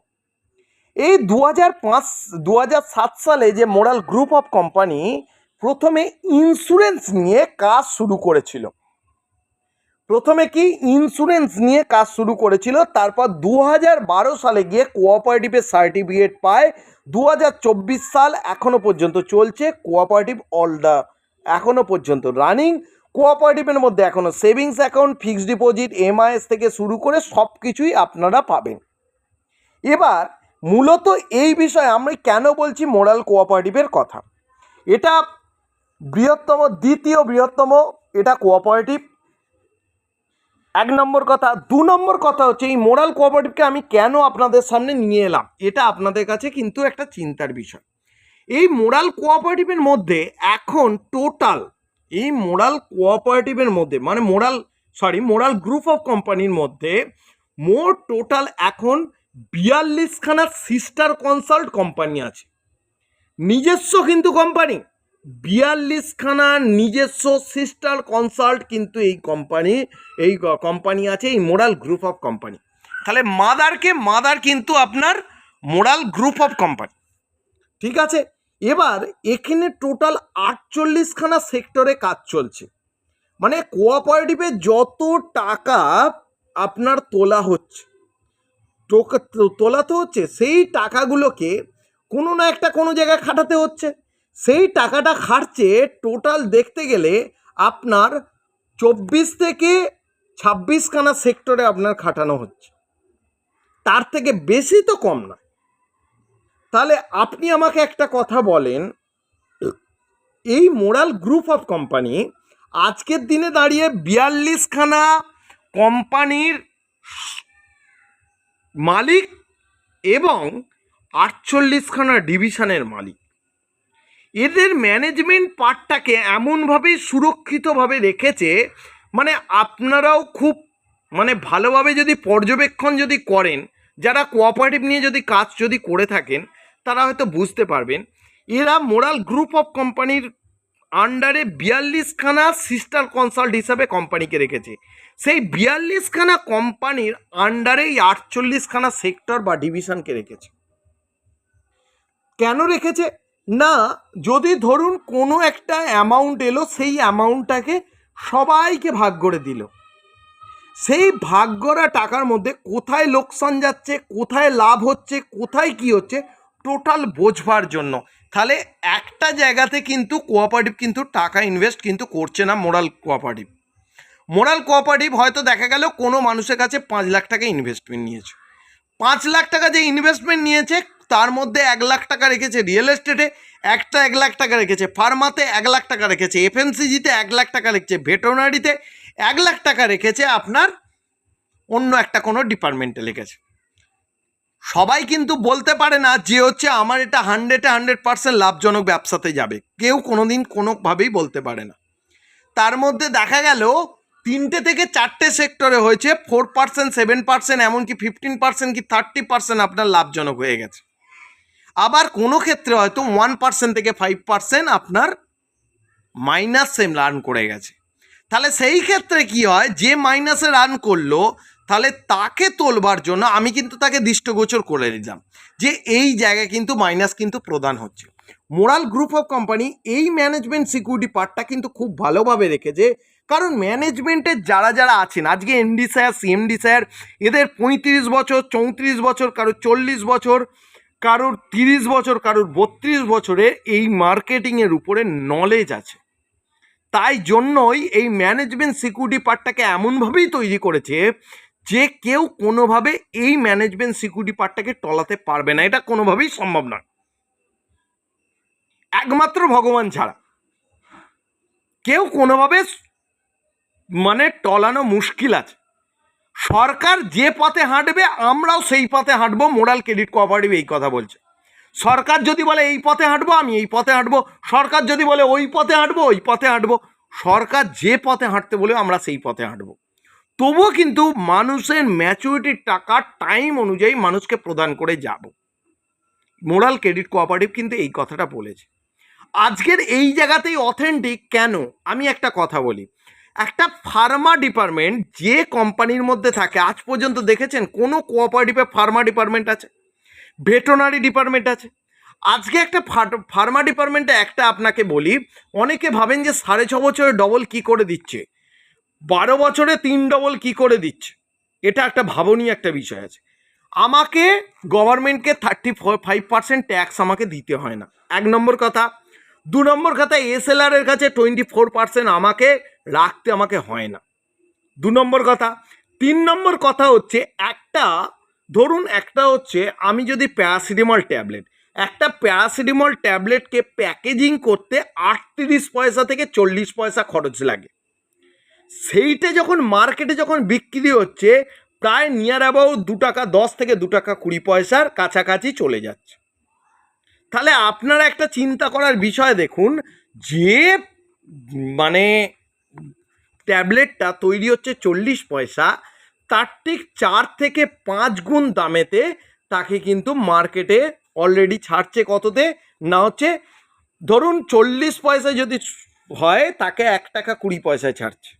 এই 2007 সালে যে মোরাল গ্রুপ অফ কোম্পানি প্রথমে ইন্স্যুরেন্স নিয়ে কাজ শুরু করেছিল। প্রথমে কি ইন্স্যুরেন্স নিয়ে কাজ শুরু করেছিল, তারপর 2012 সালে গিয়ে কোঅপারেটিভের সার্টিফিকেট পায়। 2024 সাল এখনও পর্যন্ত চলছে কোঅপারেটিভ, এখনও পর্যন্ত রানিং। কোঅপারেটিভের মধ্যে এখনও savings account, fixed deposit, MIS থেকে শুরু করে সব কিছুই আপনারা পাবেন। এবার মূলত এই বিষয়ে আমরা কেন বলছি মোরাল কোঅপারেটিভের কথা, এটা দ্বিতীয় বৃহত্তম এটা কোঅপারেটিভ, 1 নম্বর কথা। 2 নম্বর কথা হচ্ছে এই মোরাল কোঅপারেটিভকে আমি কেন আপনাদের সামনে নিয়ে এলাম, এটা আপনাদের কাছে কিন্তু একটা চিন্তার বিষয়। এই মোরাল কোঅপারেটিভের মধ্যে এখন টোটাল এই মোরাল কোঅপারেটিভের মধ্যে মানে মোরাল গ্রুপ অফ কোম্পানির মধ্যে মোট টোটাল এখন 42খানা সিস্টার কনসাল্ট কোম্পানি আছে, নিজস্ব কিন্তু কোম্পানি 42খানা নিজস্ব সিস্টার কনসাল্ট কিন্তু এই কোম্পানি আছে এই মোরাল গ্রুপ অফ কোম্পানি। তাহলে মাদার কিন্তু আপনার মোরাল গ্রুপ অফ কোম্পানি, ঠিক আছে। এবার এখানে টোটাল 48খানা সেক্টরে কাজ চলছে, মানে কোঅপারেটিভে যত টাকা আপনার তোলা হচ্ছে সেই টাকাগুলোকে কোনো না একটা কোনো জায়গায় খাটাতে হচ্ছে, সেই টাকাটা খাটছে টোটাল দেখতে গেলে আপনার 24 থেকে 26খানা সেক্টরে আপনার খাটানো হচ্ছে, তার থেকে বেশি তো কম না। তাহলে আপনি আমাকে একটা কথা বলেন, এই মোরাল গ্রুপ অফ কোম্পানি আজকের দিনে দাঁড়িয়ে 42খানা কোম্পানির মালিক এবং 48খানা ডিভিশনের মালিক, এদের ম্যানেজমেন্ট পার্টটাকে এমনভাবে সুরক্ষিতভাবে রেখেছে, মানে আপনারাও খুব ভালোভাবে যদি পর্যবেক্ষণ যদি করেন, যারা কোঅপারেটিভ নিয়ে যদি কাজ যদি করে থাকেন তারা হয়তো বুঝতে পারবেন। এরা মোরাল গ্রুপ অফ কোম্পানির আন্ডারে 42খানা সিস্টার কনসাল্ট হিসাবে কোম্পানিকে রেখেছে, সেই 42খানা কোম্পানির আন্ডারেই 48খানা সেক্টর বা ডিভিশনকে রেখেছে। কেন রেখেছে না, যদি ধরুন কোনো একটা অ্যামাউন্ট এলো, সেই অ্যামাউন্টটাকে সবাইকে ভাগ করে দিল, সেই ভাগ করা টাকার মধ্যে কোথায় লোকসান যাচ্ছে, কোথায় লাভ হচ্ছে, কোথায় কি হচ্ছে টোটাল বোঝবার জন্য। তাহলে একটা জায়গাতে কিন্তু কোঅপারেটিভ কিন্তু টাকা ইনভেস্ট কিন্তু করছে না। মোরাল কোঅপারেটিভ হয়তো দেখা গেল কোনো মানুষের কাছে 5 লাখ টাকা ইনভেস্টমেন্ট নিয়েছে, 5 লাখ টাকা যে ইনভেস্টমেন্ট নিয়েছে তার মধ্যে 1 লাখ টাকা রেখেছে রিয়েল এস্টেটে, 1 লাখ টাকা রেখেছে ফার্মাতে, 1 লাখ টাকা রেখেছে এফএমসিজিতে, 1 লাখ টাকা রেখেছে ভেটেরিনারিতে, 1 লাখ টাকা রেখেছে আপনার অন্য একটা কোনো ডিপার্টমেন্টে রেখেছে। সবাই কিন্তু বলতে পারে না যে হচ্ছে আমার এটা 100% লাভজনক ব্যবসাতে যাবে, কেউ কোনোদিন কোনোভাবেই বলতে পারে না। তার মধ্যে দেখা গেল 3টে থেকে 4টে সেক্টরে হয়েছে 4%, 7%, এমনকি 15% কি 30% আপনার লাভজনক হয়ে গেছে। আবার কোনো ক্ষেত্রে হয়তো 1% থেকে 5% আপনার মাইনাসে রান করে গেছে। তাহলে সেই ক্ষেত্রে কি হয়, যে মাইনাসে রান করলো তাহলে তাকে তোলবার জন্য আমি কিন্তু তাকে দৃষ্টিগোচর করে দিলাম যে এই জায়গায় কিন্তু মাইনাস কিন্তু প্রদান হচ্ছে। মোরাল গ্রুপ অফ কোম্পানি এই ম্যানেজমেন্ট সিকিউরিটি পার্টটা কিন্তু খুব ভালোভাবে রেখেছে, কারণ ম্যানেজমেন্টের যারা আছেন আজকে এমডি স্যার, সিএমডি স্যার, এদের 35 বছর, 34 বছর, কারোর 40 বছর, কারোর 30 বছর, কারোর 32 বছরে এই মার্কেটিংয়ের উপরে নলেজ আছে। তাই জন্যই এই ম্যানেজমেন্ট সিকিউরিটি পার্টটাকে এমনভাবেই তৈরি করেছে যে কেউ কোনোভাবে এই ম্যানেজমেন্ট সিকিউরিটি পার্টটাকে টলাতে পারবে না, এটা কোনোভাবেই সম্ভব না, একমাত্র ভগবান ছাড়া কেউ কোনোভাবে টলানো মুশকিল আছে। সরকার যে পথে হাঁটবে আমরাও সেই পথে হাঁটবো, মোরাল ক্রেডিট কোঅপারেটিভ এই কথা বলছে। সরকার যদি বলে এই পথে হাঁটবো আমি এই পথে হাঁটবো, সরকার যদি বলে ওই পথে হাঁটবো ওই পথে হাঁটবো, সরকার যে পথে হাঁটতে বলে আমরা সেই পথে হাঁটবো। তবুও কিন্তু মানুষের ম্যাচুরিটির টাকা টাইম অনুযায়ী মানুষকে প্রদান করে যাব। মোরাল ক্রেডিট কোঅপারেটিভ কিন্তু এই কথাটা বলেছে। আজকের এই জায়গাতেই অথেন্টিক কেন, আমি একটা কথা বলি, একটা ফার্মা ডিপার্টমেন্ট যে কোম্পানির মধ্যে থাকে, আজ পর্যন্ত দেখেছেন কোনো কোঅপারেটিভে ফার্মা ডিপার্টমেন্ট আছে, ভেটেরিনারি ডিপার্টমেন্ট আছে? আজকে একটা ফার্মা ডিপার্টমেন্টে একটা আপনাকে বলি, অনেকে ভাবেন যে 6.5 বছরে ডবল কি করে দিচ্ছে, 12 বছরে 3 ডবল কি করে দিচ্ছে, এটা একটা ভাবনীয় একটা বিষয় আছে। আমাকে গভর্নমেন্টকে 35% ট্যাক্স আমাকে দিতে হয় না, 1 নম্বর কথা। 2 নম্বর কথা, এসএলআর এর কাছে 24% আমাকে রাখতে আমাকে হয় না। 2 নম্বর কথা। 3 নম্বর কথা হচ্ছে একটা হচ্ছে আমি যদি একটা প্যারাসিটামল ট্যাবলেটকে প্যাকেজিং করতে 38 পয়সা থেকে 40 পয়সা খরচ লাগে। সেইটা যখন মার্কেটে যখন বিক্রি হচ্ছে প্রায় নিয়ার অ্যাবাউট 2 টাকা 10 থেকে 2 টাকা 20 পয়সার কাছাকাছি চলে যাচ্ছে। তাহলে আপনারা একটা চিন্তা করার বিষয় দেখুন, যে মানে ট্যাবলেটটা তৈরি হচ্ছে 40 পয়সা, তার ঠিক 4 থেকে 5 গুণ দামেতে তাকে কিন্তু মার্কেটে অলরেডি ছাড়ছে। কততে না হচ্ছে, ধরুন 40 পয়সা যদি হয় তাকে 1 টাকা 20 পয়সায় ছাড়ছে।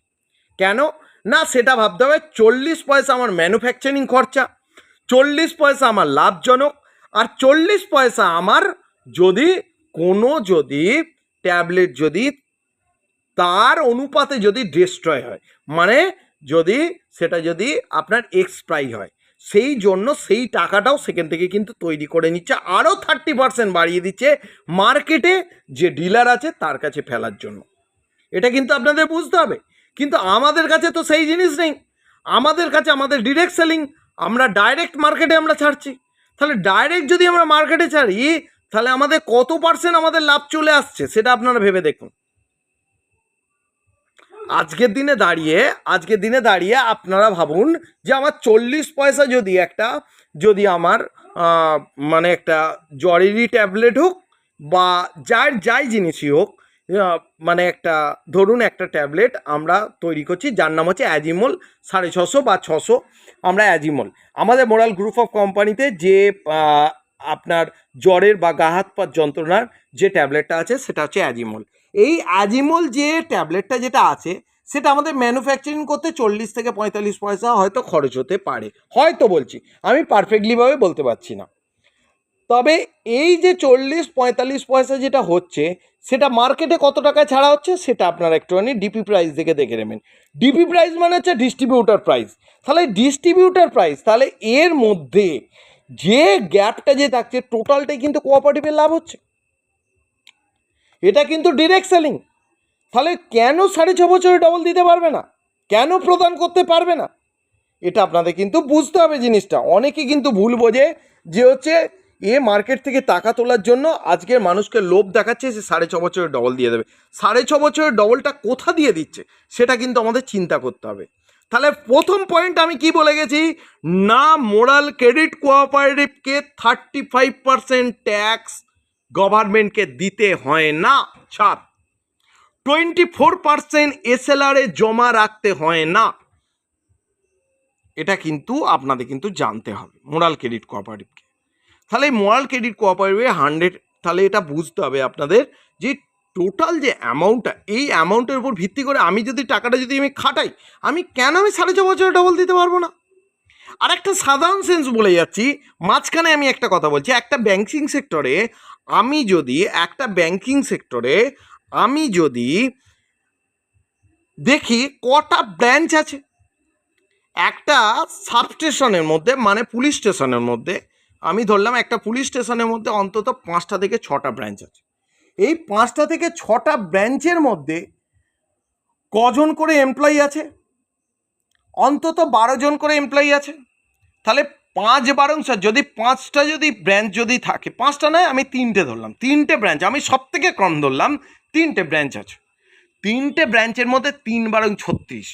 কেন না সেটা ভাবতে হবে। 40 পয়সা আমার ম্যানুফ্যাকচারিং খরচা, 40 পয়সা আমার লাভজনক, আর 40 পয়সা আমার যদি ট্যাবলেট যদি তার অনুপাতে যদি ডিস্ট্রয় হয়, মানে সেটা যদি আপনার এক্সপাই হয়, সেই জন্য সেই টাকাটাও সেখান থেকে কিন্তু তৈরি করে নিচ্ছে, আরও 30% বাড়িয়ে দিচ্ছে মার্কেটে যে ডিলার আছে তার কাছে ফেলার জন্য। এটা কিন্তু আপনাদের বুঝতে হবে। কিন্তু আমাদের কাছে তো সেই জিনিস নেই। আমাদের কাছে আমাদের ডিরেক্ট সেলিং, আমরা ডাইরেক্ট মার্কেটে আমরা ছাড়ছি। তাহলে ডাইরেক্ট যদি আমরা মার্কেটে ছাড়ি তাহলে আমাদের কত পার্সেন্ট আমাদের লাভ চলে আসছে সেটা আপনারা ভেবে দেখুন। আজকের দিনে দাঁড়িয়ে আপনারা ভাবুন যে আমার 40 পয়সা যদি আমার মানে একটা জ্বরেরই ট্যাবলেট হোক বা যাই জিনিসই হোক, মানে ধরুন একটা ট্যাবলেট আমরা তৈরি করছি যার নাম হচ্ছে অ্যাজিমল, 650 বা 600। আমরা অ্যাজিমল আমাদের মোরাল গ্রুপ অফ কোম্পানিতে যে আপনার জ্বরের বা গা হাত পা যন্ত্রণার যে ট্যাবলেটটা আছে সেটা হচ্ছে অ্যাজিমল। এই অ্যাজিমল যে ট্যাবলেটটা যেটা আছে সেটা আমাদের ম্যানুফ্যাকচারিং করতে 40 থেকে 45 পয়সা হয়তো খরচ হতে পারে, হয়তো বলছি, আমি পারফেক্টলিভাবে বলতে পারছি না। তবে এই যে 40-45 পয়সা যেটা হচ্ছে সেটা মার্কেটে কত টাকায় ছাড়া হচ্ছে সেটা আপনারা একটুখানি ডিপি প্রাইস দেখে নেবেন। ডিপি প্রাইস মানে হচ্ছে ডিস্ট্রিবিউটার প্রাইস। তাহলে ডিস্ট্রিবিউটার প্রাইস, তাহলে এর মধ্যে যে গ্যাপটা যে থাকছে টোটালটাই কিন্তু কোঅপারেটিভের লাভ হচ্ছে, এটা কিন্তু ডিরেক্ট সেলিং। তাহলে কেন 6.5 বছরে ডবল দিতে পারবে না, কেন প্রদান করতে পারবে না, এটা আপনাদের কিন্তু বুঝতে হবে জিনিসটা। অনেকে কিন্তু ভুল বোঝে যে হচ্ছে মার্কেট থেকে টাকা তোলার জন্য আজকের মানুষকে লোভ দেখাচ্ছে যে 6.5 বছরের ডবল দিয়ে দেবে। 6.5 বছরের ডবলটা কোথা দিয়ে দিচ্ছে সেটা কিন্তু আমাদের চিন্তা করতে হবে। তাহলে প্রথম পয়েন্ট আমি কি বলে গেছি না, মোরাল ক্রেডিট কোঅপারেটিভকে 35% ট্যাক্স গভর্নমেন্টকে দিতে হয় না, 24% এসএলআরে জমা রাখতে হয় না। এটা কিন্তু আপনাদের কিন্তু জানতে হবে মোরাল ক্রেডিট কোঅপারেটিভকে। তাহলে এই মোরাল ক্রেডিট কোঅপারেটিভে 100, তাহলে এটা বুঝতে হবে আপনাদের যে টোটাল যে অ্যামাউন্টটা, এই অ্যামাউন্টের উপর ভিত্তি করে আমি যদি টাকাটা যদি আমি খাটাই, আমি 6.5 বছরে ডবল দিতে পারবো না। আর একটা সাধারণ সেন্স বলে যাচ্ছি, মাঝখানে আমি একটা কথা বলছি, একটা ব্যাংকিং সেক্টরে আমি যদি দেখি কটা ব্রাঞ্চ আছে, একটা সাবস্টেশনের মধ্যে মানে পুলিশ স্টেশনের মধ্যে আমি ধরলাম একটা পুলিশ স্টেশনের মধ্যে অন্তত 5টা থেকে 6টা ব্রাঞ্চ আছে। এই 5টা থেকে 6টা ব্রাঞ্চের মধ্যে কজন করে এমপ্লয়ি আছে, অন্তত 12 জন করে এমপ্লয়ি আছে। তাহলে 5-12 যদি 5টা যদি ব্রাঞ্চ যদি থাকে, 5টা নয় আমি 3টে ধরলাম, 3টে ব্রাঞ্চ, আমি সব থেকে কম ধরলাম 3টে ব্রাঞ্চ আছে। 3টে ব্রাঞ্চের মধ্যে 3×36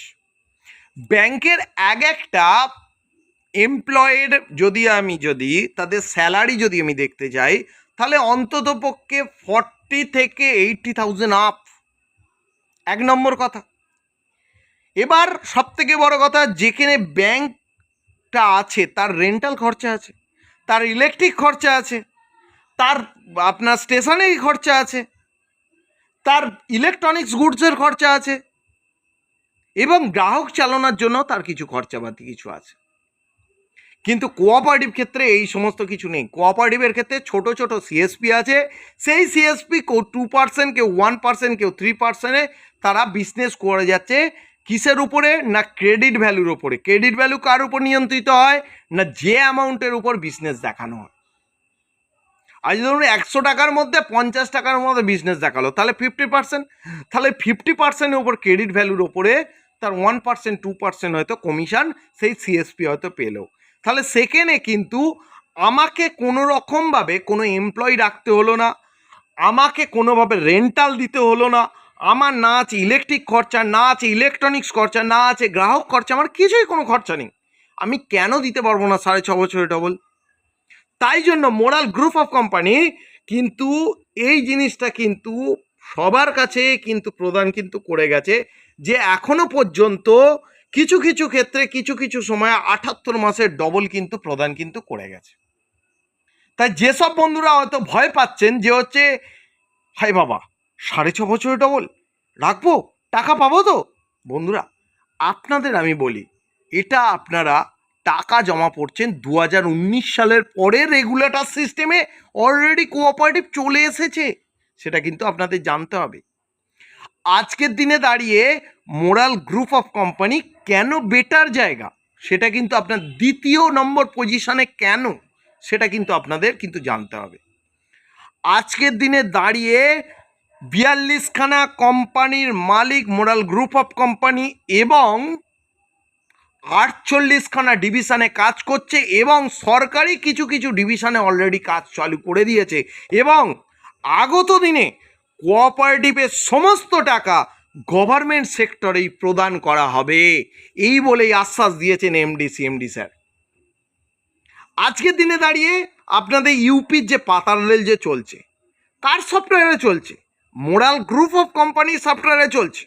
ব্যাংকের একটা এমপ্লয়ের যদি তাদের স্যালারি যদি আমি দেখতে যাই তাহলে অন্তত পক্ষে 40 থেকে 80,000 আপ, 1 নম্বর কথা। এবার সব থেকে বড় কথা, যেখানে ব্যাংকটা আছে তার রেন্টাল খরচা আছে, তার ইলেকট্রিক খরচা আছে, তার আপনার স্টেশনারি খরচা আছে, তার ইলেকট্রনিক্স গুডসের খরচা আছে, এবং গ্রাহক চালানোর জন্য তার কিছু খরচাপাতি কিছু আছে। কিন্তু কোঅপারেটিভ ক্ষেত্রে এই সমস্ত কিছু নেই। কোঅপারেটিভের ক্ষেত্রে ছোট ছোট সিএসপি আছে, সেই সিএসপি কেউ 2%, কেউ 1%, কেউ 3%-এ তারা বিজনেস করে যাচ্ছে। কিসের উপরে না ক্রেডিট ভ্যালুর উপরে। ক্রেডিট ভ্যালু কার উপর নিয়ন্ত্রিত হয় না যে অ্যামাউন্টের উপর বিজনেস দেখানো হয়। আজ ধরুন 100 টাকার মধ্যে 50 টাকার মধ্যে বিজনেস দেখালো, তাহলে 50%, তাহলে 50%-এর উপর ক্রেডিট ভ্যালুর ওপরে তার 1% 2% হয়তো কমিশন সেই সিএসপি হয়তো পেলো। তাহলে সেখানে কিন্তু আমাকে কোনো রকমভাবে কোনো এমপ্লয়ি রাখতে হলো না, আমাকে কোনোভাবে রেন্টাল দিতে হলো না, আমার না আছে ইলেকট্রিক খরচা, না আছে ইলেকট্রনিক্স খরচা, না আছে গ্রাহক খরচা, আমার কিছুই কোনো খরচা নেই। আমি কেন দিতে পারবো না 6.5 বছরে ডবল? তাই জন্য মোরাল গ্রুপ অফ কোম্পানি কিন্তু এই জিনিসটা কিন্তু সবার কাছে কিন্তু প্রদান কিন্তু করে গেছে, যে এখনো পর্যন্ত কিছু কিছু ক্ষেত্রে কিছু কিছু সময় 78 মাসের ডবল কিন্তু প্রদান কিন্তু করে গেছে। তাই যেসব বন্ধুরা হয়তো ভয় পাচ্ছেন যে হচ্ছে হাই বাবা 6.5 বছরে ডবল রাখবো, টাকা পাবো তো, বন্ধুরা আপনাদের আমি বলি, এটা আপনারা টাকা জমা পড়ছেন 2019 সালের পরে রেগুলেটর সিস্টেমে অলরেডি কোঅপারেটিভ চলে এসেছে, সেটা কিন্তু আপনাদের জানতে হবে। আজকের দিনে দাঁড়িয়ে মোরাল গ্রুপ অফ কোম্পানি কেন বেটার জায়গা, সেটা কিন্তু আপনার দ্বিতীয় নম্বর পজিশনে কেন, সেটা কিন্তু আপনাদের কিন্তু জানতে হবে। আজকের দিনে দাঁড়িয়ে 42খানা কোম্পানির মালিক মোরাল গ্রুপ অফ কোম্পানি এবং 48খানা ডিভিশনে কাজ করছে, এবং সরকারি কিছু কিছু ডিভিশনে অলরেডি কাজ চালু করে দিয়েছে, এবং আগত দিনে কোঅপারেটিভের সমস্ত টাকা গভর্নমেন্ট সেক্টরেই প্রদান করা হবে, এই বলেই আশ্বাস দিয়েছেন সিএমডি স্যার। আজকের দিনে দাঁড়িয়ে আপনাদের ইউপির যে পাতাল রেল যে চলছে, কার সফটওয়্যারে চলছে? মোরাল গ্রুপ অফ কোম্পানির সফটওয়্যারে চলছে।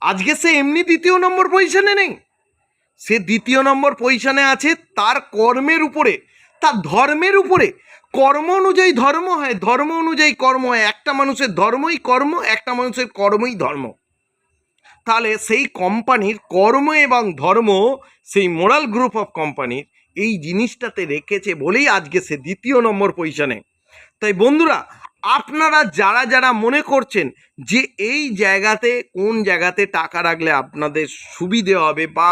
আজকে সে এমনি দ্বিতীয় নম্বর পজিশনে নেই, সে দ্বিতীয় নম্বর পজিশনে আছে তার কর্মের উপরে, তার ধর্মের উপরে। কর্ম অনুযায়ী ধর্ম হয়, ধর্ম অনুযায়ী কর্ম হয়, একটা মানুষের ধর্মই কর্ম, একটা মানুষের কর্মই ধর্ম। তাহলে সেই কোম্পানির কর্ম এবং ধর্ম সেই মোরাল গ্রুপ অফ কোম্পানির এই জিনিসটাতে রেখেছে বলেই আজকে সে দ্বিতীয় নম্বর পজিশনে। তাই বন্ধুরা আপনারা যারা যারা মনে করছেন যে এই জায়গাতে কোন জায়গাতে টাকা রাখলে আপনাদের সুবিধে হবে বা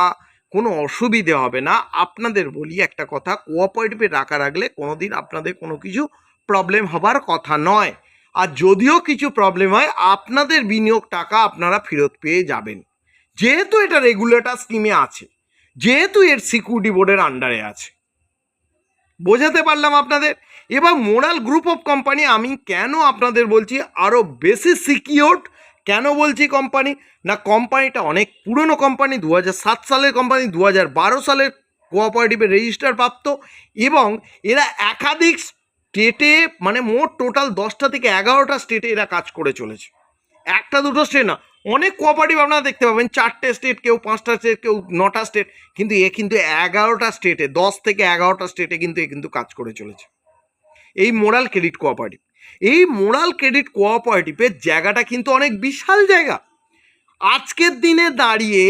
কোনো অসুবিধে হবে না, আপনাদের বলি একটা কথা, কোঅপারেটিভে টাকা রাখলে কোনো দিন আপনাদের কোনো কিছু প্রবলেম হবার কথা নয়। আর যদিও কিছু প্রবলেম হয় আপনাদের বিনিয়োগ টাকা আপনারা ফেরত পেয়ে যাবেন, যেহেতু এটা রেগুলেটর স্কিমে আছে, যেহেতু এর সিকিউরিটি বোর্ডের আন্ডারে আছে। বোঝাতে পারলাম আপনাদের? এবং মোরাল গ্রুপ অফ কোম্পানি আমি কেন আপনাদের বলছি আরও বেশি সিকিউরড, কেন বলছি কোম্পানি না, কোম্পানিটা অনেক পুরনো কোম্পানি, 2007 সালের কোম্পানি, 2012 সালের কোঅপারেটিভের রেজিস্টার প্রাপ্ত, এবং এরা একাধিক স্টেটে মানে মোট টোটাল 10টা থেকে 11টা স্টেটে এরা কাজ করে চলেছে। একটা দুটো স্টেট না, অনেক কোঅপারেটিভ আপনারা দেখতে পাবেন 4টে স্টেট, কেউ 5টা স্টেট, কেউ 9টা স্টেট, কিন্তু এ কিন্তু 11টা স্টেটে, 10 থেকে 11টা স্টেটে কিন্তু এ কিন্তু কাজ করে চলেছে এই মোরাল ক্রেডিট কোঅপারেটিভ। এই মোরাল ক্রেডিট কোঅপারেটিভের জায়গাটা কিন্তু অনেক বিশাল জায়গা। আজকের দিনে দাঁড়িয়ে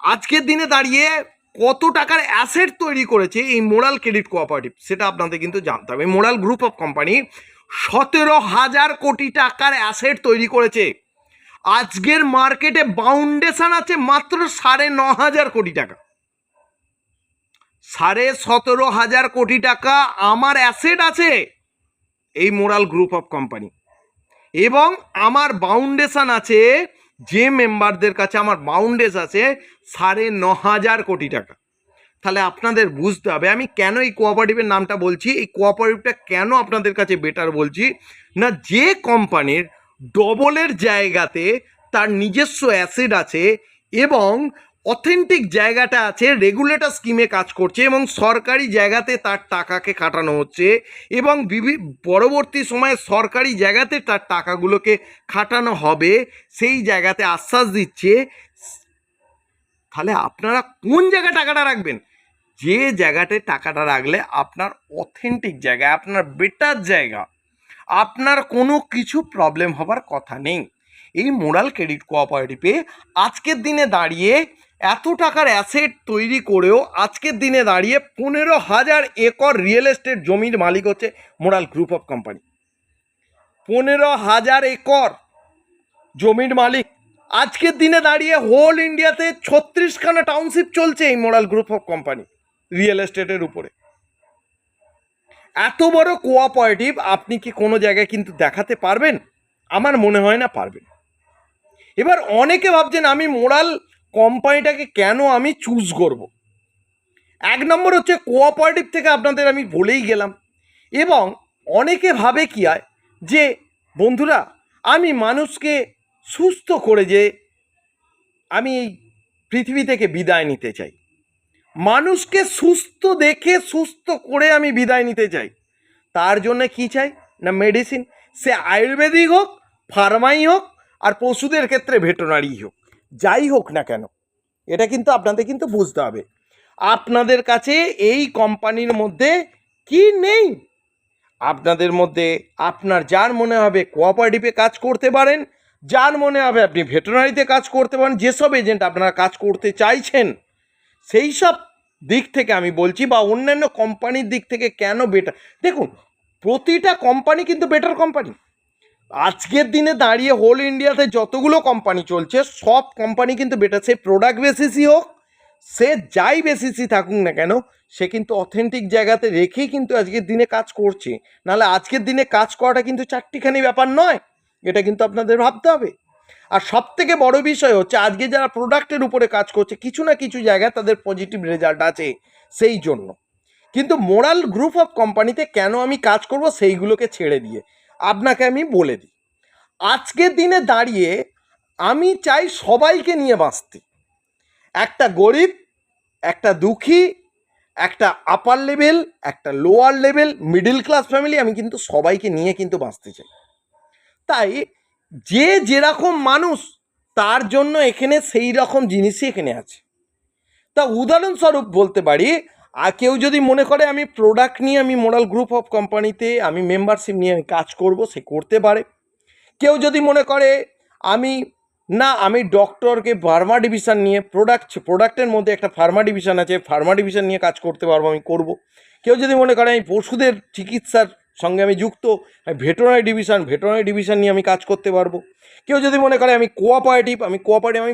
আজকের দিনে দাঁড়িয়ে কত টাকার অ্যাসেট তৈরি করেছে এই মোরাল ক্রেডিট কোঅপারেটিভ, সেটা আপনাদের কিন্তু জানতে হবে। মোরাল গ্রুপ অফ কোম্পানি 17,000 কোটি টাকার অ্যাসেট তৈরি করেছে। আজকের মার্কেটে বাউন্ডেশন আছে মাত্র 9,500 কোটি টাকা। 17,500 কোটি টাকা আমার অ্যাসেট আছে এই মোরাল গ্রুপ অফ কোম্পানি, এবং আমার বাউন্ডেশন আছে, যে মেম্বারদের কাছে আমার বাউন্ডেস আছে 9,500 কোটি টাকা। তাহলে আপনাদের বুঝতে হবে আমি কেন এই কোঅপারেটিভের নামটা বলছি, এই কোঅপারেটিভটা কেন আপনাদের কাছে বেটার বলছি না, যে কোম্পানির ডবলের জায়গাতে তার নিজস্ব অ্যাসেট আছে এবং অথেন্টিক জায়গাটা আছে, রেগুলেটর স্কিমে কাজ করছে এবং সরকারি জায়গাতে তার টাকাকে খাটানো হচ্ছে, এবং পরবর্তী সময়ে সরকারি জায়গাতে তার টাকাগুলোকে খাটানো হবে, সেই জায়গাতে আশ্বাস দিচ্ছে, তাহলে আপনারা কোন জায়গায় টাকাটা রাখবেন? যে জায়গাতে টাকাটা রাখলে আপনার অথেন্টিক জায়গা, আপনার বেটার জায়গা, আপনার কোনো কিছু প্রবলেম হবার কথা নেই। এই মোরাল ক্রেডিট কোঅপারেটিভে আজকের দিনে দাঁড়িয়ে এত টাকার অ্যাসেট তৈরি করেও আজকের দিনে দাঁড়িয়ে 15,000 একর রিয়েল এস্টেট জমির মালিক হচ্ছে moral group of company. 15,000 acre জমির মালিক। আজকের দিনে দাঁড়িয়ে হোল ইন্ডিয়াতে 36খানা টাউনশিপ চলছে এই moral group of company real এস্টেটের উপরে। এত বড় কোঅপারেটিভ আপনি কি কোনো জায়গায় কিন্তু দেখাতে পারবেন? আমার মনে হয় না পারবেন। এবার অনেকে ভাবছেন আমি মোরাল কোম্পানিটাকে কেন আমি চুজ করব। এক নম্বর হচ্ছে কোঅপারেটিভ থেকে আপনাদের আমি বলেই গেলাম। এবং অনেকে ভাবে কি হয় যে বন্ধুরা আমি মানুষকে সুস্থ করে যে আমি এই পৃথিবী থেকে বিদায় নিতে চাই, মানুষকে সুস্থ দেখে সুস্থ করে আমি বিদায় নিতে চাই। তার জন্য কি চাই না মেডিসিন, সে আয়ুর্বেদিক হোক, ফার্মাই হোক, আর পশুদের ক্ষেত্রে ভেটেরিনারি হোক, যাই হোক না কেন, এটা কিন্তু আপনাদের কিন্তু বুঝতে হবে। আপনাদের কাছে এই কোম্পানির মধ্যে কি নেই? আপনাদের মধ্যে আপনার যার মনে হবে কোঅপারেটিভে কাজ করতে পারেন, যার মনে হবে আপনি ভেটেরিনারিতে কাজ করতে পারেন, যেসব এজেন্ট আপনারা কাজ করতে চাইছেন সেই সব দিক থেকে আমি বলছি, বা অন্যান্য কোম্পানির দিক থেকে কেন বেটার। দেখুন, প্রতিটা কোম্পানি কিন্তু বেটার কোম্পানি। আজকের দিনে দাঁড়িয়ে হোল ইন্ডিয়াতে যতগুলো কোম্পানি চলছে সব কোম্পানি কিন্তু বেটার। সে প্রোডাক্ট বেসিসই হোক, সে যাই বেসিসই থাকুক না কেন, সে কিন্তু অথেন্টিক জায়গাতে রেখেই কিন্তু আজকের দিনে কাজ করছে। নাহলে আজকের দিনে কাজ করাটা কিন্তু চারটিখানি ব্যাপার নয়, এটা কিন্তু আপনাদের ভাবতে হবে। আর সব থেকে বড় বিষয় হচ্ছে আজকে যারা প্রোডাক্টের উপরে কাজ করছে কিছু না কিছু জায়গায় তাদের পজিটিভ রেজাল্ট আছে, সেই জন্য। কিন্তু মোরাল গ্রুপ অফ কোম্পানিতে কেন আমি কাজ করব সেইগুলোকে ছেড়ে দিয়ে আপনাকে আমি বলে দিই। আজকের দিনে দাঁড়িয়ে আমি চাই সবাইকে নিয়ে বাঁচতে। একটা গরিব, একটা দুঃখী, একটা আপার লেভেল, একটা lower level, middle class family, আমি কিন্তু সবাইকে নিয়ে কিন্তু বাঁচতে চাই। তাই যে যেরকম মানুষ তার জন্য এখানে সেই রকম জিনিসই এখানে আছে। তা উদাহরণস্বরূপ বলতে পারি, আর কেউ যদি মনে করে আমি প্রোডাক্ট নিয়ে আমি মোরাল গ্রুপ অফ কোম্পানিতে আমি মেম্বারশিপ নিয়ে আমি কাজ করব, সে করতে পারে। কেউ যদি মনে করে আমি আমি ডক্টরকে ফার্মা ডিভিশন নিয়ে প্রোডাক্টের মধ্যে একটা ফার্মা ডিভিশন আছে, ফার্মা ডিভিশন নিয়ে কাজ করতে পারবো, আমি করব। কেউ যদি মনে করে আমি পশুদের চিকিৎসার সঙ্গে আমি যুক্ত, ভেটেরিনারি ডিভিশন নিয়ে আমি কাজ করতে পারবো। কেউ যদি মনে করে আমি কোঅপারেটিভ, আমি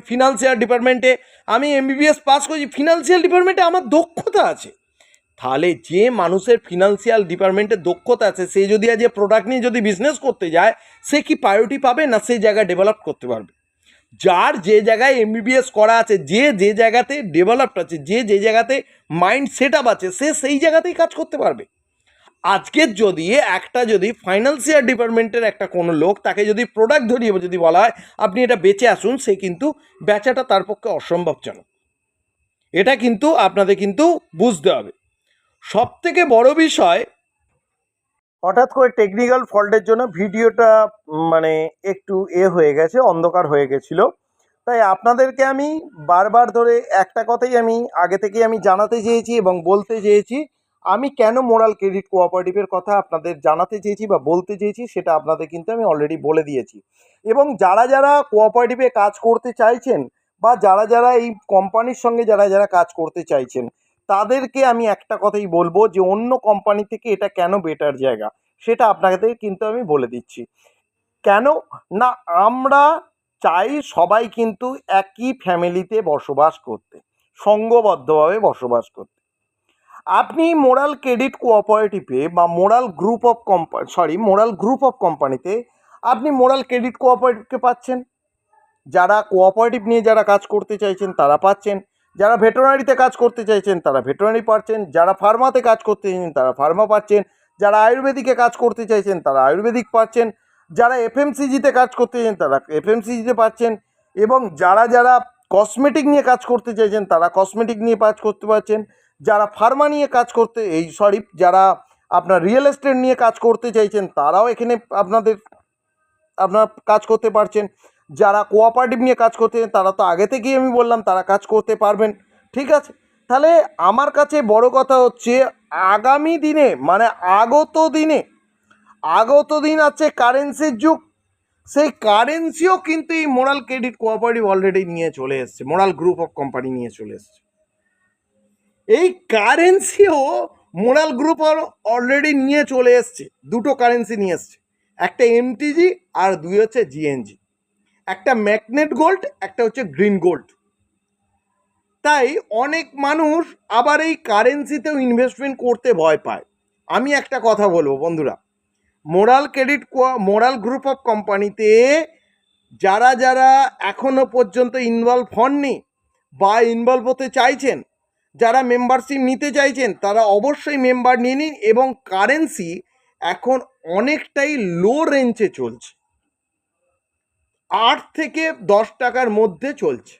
ফিনান্সিয়াল ডিপার্টমেন্টে, আমি এমবিবিএস পাস করেছি, ফিনান্সিয়াল ডিপার্টমেন্টে আমার দক্ষতা আছে। তাহলে যে মানুষের ফিনান্সিয়াল ডিপার্টমেন্টে দক্ষতা আছে সে যদি আজ প্রোডাক্ট নিয়ে যদি বিজনেস করতে যায়, সে কি প্রায়োরিটি পাবে না সেই জায়গায় ডেভেলপ করতে পারবে? যার যে জায়গায় এমবিবিএস করা আছে, যে যে জায়গাতে ডেভেলপড আছে, যে যে জায়গাতে মাইন্ড সেট আপ আছে, সে সেই জায়গাতেই কাজ করতে পারবে। আজকের যদি ফাইন্যান্সিয়াল ডিপার্টমেন্টের একটা কোনো লোক তাকে যদি প্রোডাক্ট ধরিয়ে যদি বলা হয় আপনি এটা বেচে আসুন, সে কিন্তু বেচাটা তার পক্ষে অসম্ভবজনক। এটা কিন্তু আপনাদের কিন্তু বুঝতে হবে। সব থেকে বড় বিষয়, হঠাৎ করে টেকনিক্যাল ফল্টের জন্য ভিডিওটা মানে একটু হয়ে গেছে, অন্ধকার হয়ে গেছিলো। তাই আপনাদেরকে আমি বারবার ধরে একটা কথাই আমি আগে থেকে আমি জানাতে চেয়েছি এবং বলতে চেয়েছি, আমি কেন মোরাল ক্রেডিট কোঅপারেটিভের কথা আপনাদের জানাতে চেয়েছি বা বলতে চেয়েছি সেটা আপনাদের কিন্তু আমি অলরেডি বলে দিয়েছি। এবং যারা যারা কোঅপারেটিভে কাজ করতে চাইছেন বা যারা যারা এই কোম্পানির সঙ্গে যারা যারা কাজ করতে চাইছেন, তাদেরকে আমি একটা কথাই বলবো যে অন্য কোম্পানি থেকে এটা কেন বেটার জায়গা সেটা আপনাদের কিন্তু আমি বলে দিচ্ছি। কেন না, আমরা চাই সবাই কিন্তু একই ফ্যামিলিতে বসবাস করতে, সঙ্ঘবদ্ধভাবে বসবাস করতে। আপনি মোরাল ক্রেডিট কোঅপারেটিভে বা মোরাল গ্রুপ অফ কোম্পানিতে আপনি মোরাল ক্রেডিট কোঅপারেটিভকে পাচ্ছেন, যারা কোঅপারেটিভ নিয়ে যারা কাজ করতে চাইছেন তারা পাচ্ছেন, যারা ভেটেরিনারিতে কাজ করতে চাইছেন তারা ভেটেরিনারি পাচ্ছেন, যারা ফার্মাতে কাজ করতে চাইছেন তারা ফার্মা পাচ্ছেন, যারা আয়ুর্বেদিকে কাজ করতে চাইছেন তারা আয়ুর্বেদিক পাচ্ছেন, যারা এফএমসিজিতে কাজ করতে চাইছেন তারা এফএমসিজিতে পাচ্ছেন, এবং যারা যারা কসমেটিক নিয়ে কাজ করতে চাইছেন তারা কসমেটিক নিয়ে কাজ করতে পারছেন, যারা ফার্মা নিয়ে কাজ করতে যারা আপনার রিয়েল এস্টেট নিয়ে কাজ করতে চাইছেন তারাও এখানে আপনার কাজ করতে পারছেন, যারা কোঅপারেটিভ নিয়ে কাজ করতে তারা তো আগে থেকেই আমি বললাম তারা কাজ করতে পারবেন। ঠিক আছে, তাহলে আমার কাছে বড় কথা হচ্ছে আগামী দিনে মানে আগত দিন আছে কারেন্সির যুগ, সেই কারেন্সিও কিন্তু এই মোরাল ক্রেডিট কোঅপারেটিভ অলরেডি নিয়ে চলে এসছে, মোরাল গ্রুপ অফ কোম্পানি নিয়ে চলে এসছে। এই কারেন্সিও মোরাল গ্রুপ অলরেডি নিয়ে চলে এসছে, দুটো কারেন্সি নিয়ে এসছে, একটা এমটিজি আর দুই হচ্ছে জিএনজি, একটা ম্যাগনেট গোল্ড, একটা হচ্ছে গ্রিন গোল্ড। তাই অনেক মানুষ আবার এই কারেন্সিতেও ইনভেস্টমেন্ট করতে ভয় পায়। আমি একটা কথা বলবো বন্ধুরা, মোরাল গ্রুপ অফ কোম্পানিতে যারা যারা এখনো পর্যন্ত ইনভলভ হননি বা ইনভলভ হতে চাইছেন, যারা মেম্বারশিপ নিতে চাইছেন, তারা অবশ্যই মেম্বার নিয়ে নিন। এবং কারেন্সি এখন অনেকটাই লো রেঞ্জে চলছে, 8 থেকে 10 টাকার মধ্যে চলছে।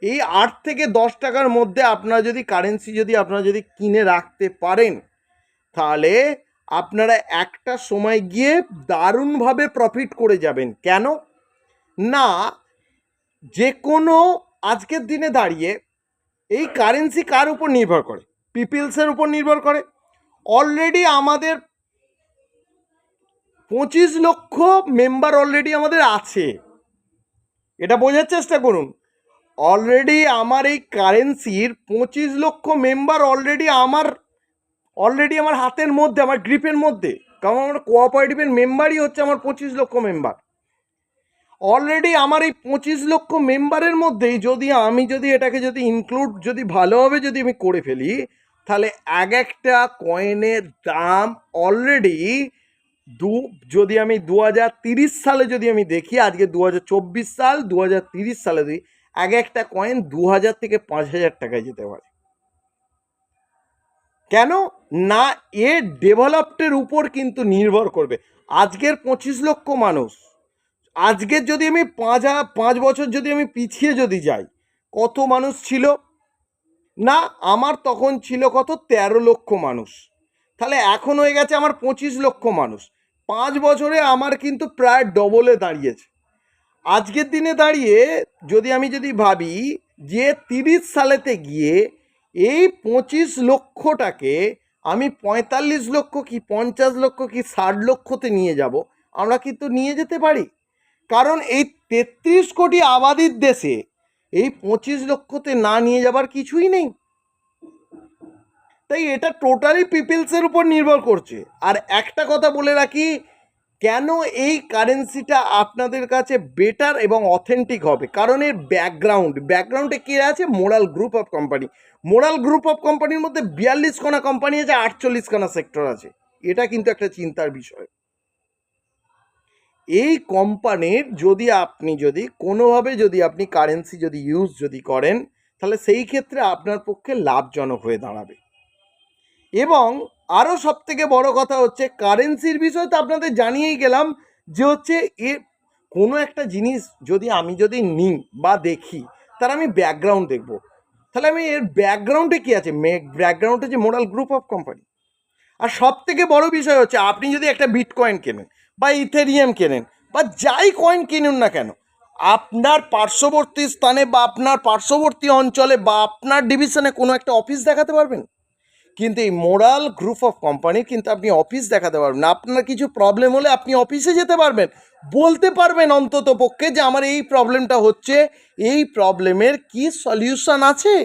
এই 8 থেকে 10 টাকার মধ্যে আপনারা যদি কারেন্সি আপনারা যদি কিনে রাখতে পারেন, তাহলে আপনারা একটা সময় গিয়ে দারুণভাবে প্রফিট করে যাবেন। কেন না, যে কোনো আজকের দিনে দাঁড়িয়ে এই কারেন্সি কার উপর নির্ভর করে? পিপলসের উপর নির্ভর করে। অলরেডি আমাদের 25 লক্ষ মেম্বার অলরেডি আমাদের আছে, এটা বোঝার চেষ্টা করুন। অলরেডি আমার এই কারেন্সির 25 লক্ষ মেম্বার অলরেডি আমার হাতের মধ্যে, আমার গ্রিপের মধ্যে। কারণ আমার কোঅপারেটিভের মেম্বারই হচ্ছে আমার 25 লক্ষ মেম্বার। অলরেডি আমার এই 25 লক্ষ মেম্বারের মধ্যেই আমি যদি এটাকে ইনক্লুড ভালোভাবে আমি করে ফেলি, তাহলে এক একটা কয়েনের দাম অলরেডি যদি আমি 2030 সালে আমি দেখি, আজকে 2024 সাল, 2030 সালে এক একটা কয়েন 2000 থেকে 5000 টাকায় যেতে পারে। কেন না, এর ডেভেলপমেন্টের উপর কিন্তু নির্ভর করবে। আজকের 25 লক্ষ মানুষ, আজকের যদি আমি 5 বছর আমি পিছিয়ে যাই, কত মানুষ ছিল না? আমার তখন ছিল কত, 13 লক্ষ মানুষ। তাহলে এখন হয়ে গেছে আমার 25 লক্ষ মানুষ। 5 বছরে আমার কিন্তু প্রায় ডবলে দাঁড়িয়েছে। আজকের দিনে দাঁড়িয়ে আমি ভাবি যে 30 সালেতে গিয়ে এই 25 লক্ষটাকে আমি 45 লক্ষ কি 50 লক্ষ কি 60 লক্ষতে নিয়ে যাব, আমরা কিন্তু নিয়ে যেতে পারি। কারণ এই 33 কোটি আবাদির দেশে এই 25 লক্ষতে না নিয়ে যাবার কিছুই নেই। তাই এটা টোটালি পিপলসের উপর নির্ভর করছে। আর একটা কথা বলে রাখি, কেন এই কারেন্সিটা আপনাদের কাছে বেটার এবং অথেন্টিক হবে, কারণ এর ব্যাকগ্রাউন্ডে কে আছে? Moral group of company. Moral group of কোম্পানির মধ্যে 42 খানা কোম্পানি আছে, 48 খানা সেক্টর আছে। এটা কিন্তু একটা চিন্তার বিষয়। এই কোম্পানির আপনি কোনোভাবে আপনি কারেন্সি ইউজ করেন, তাহলে সেই ক্ষেত্রে আপনার পক্ষে লাভজনক হয়ে দাঁড়াবে। এবং আরও সবথেকে বড় কথা হচ্ছে কারেন্সির বিষয় তো আপনাদের জানিয়েই গেলাম, যে হচ্ছে এর কোনো একটা জিনিস আমি নিই বা দেখি, তার আমি ব্যাকগ্রাউন্ড দেখব। তাহলে আমি এর ব্যাকগ্রাউন্ডে কী আছে? ব্যাকগ্রাউন্ডে যে মোরাল গ্রুপ অফ কোম্পানি। আর সবথেকে বড় বিষয় হচ্ছে, আপনি যদি একটা বিটকয়েন কেনেন বা ইথেরিয়াম কেনেন বা যাই কয়েন কিনুন না কেন, আপনার পার্শ্ববর্তী স্থানে বা আপনার পার্শ্ববর্তী অঞ্চলে বা আপনার ডিভিশনে কোনো একটা অফিস দেখাতে পারবেন। কিন্তু এই মোরাল গ্রুপ অফ কোম্পানির কিন্তু আপনি অফিস দেখাতে পারবেন না। আপনার কিছু প্রবলেম হলে আপনি অফিসে যেতে পারবেন, বলতে পারবেন অন্তত পক্ষে যে আমার এই প্রবলেমটা হচ্ছে, এই প্রবলেমের কি সলিউশন আছে।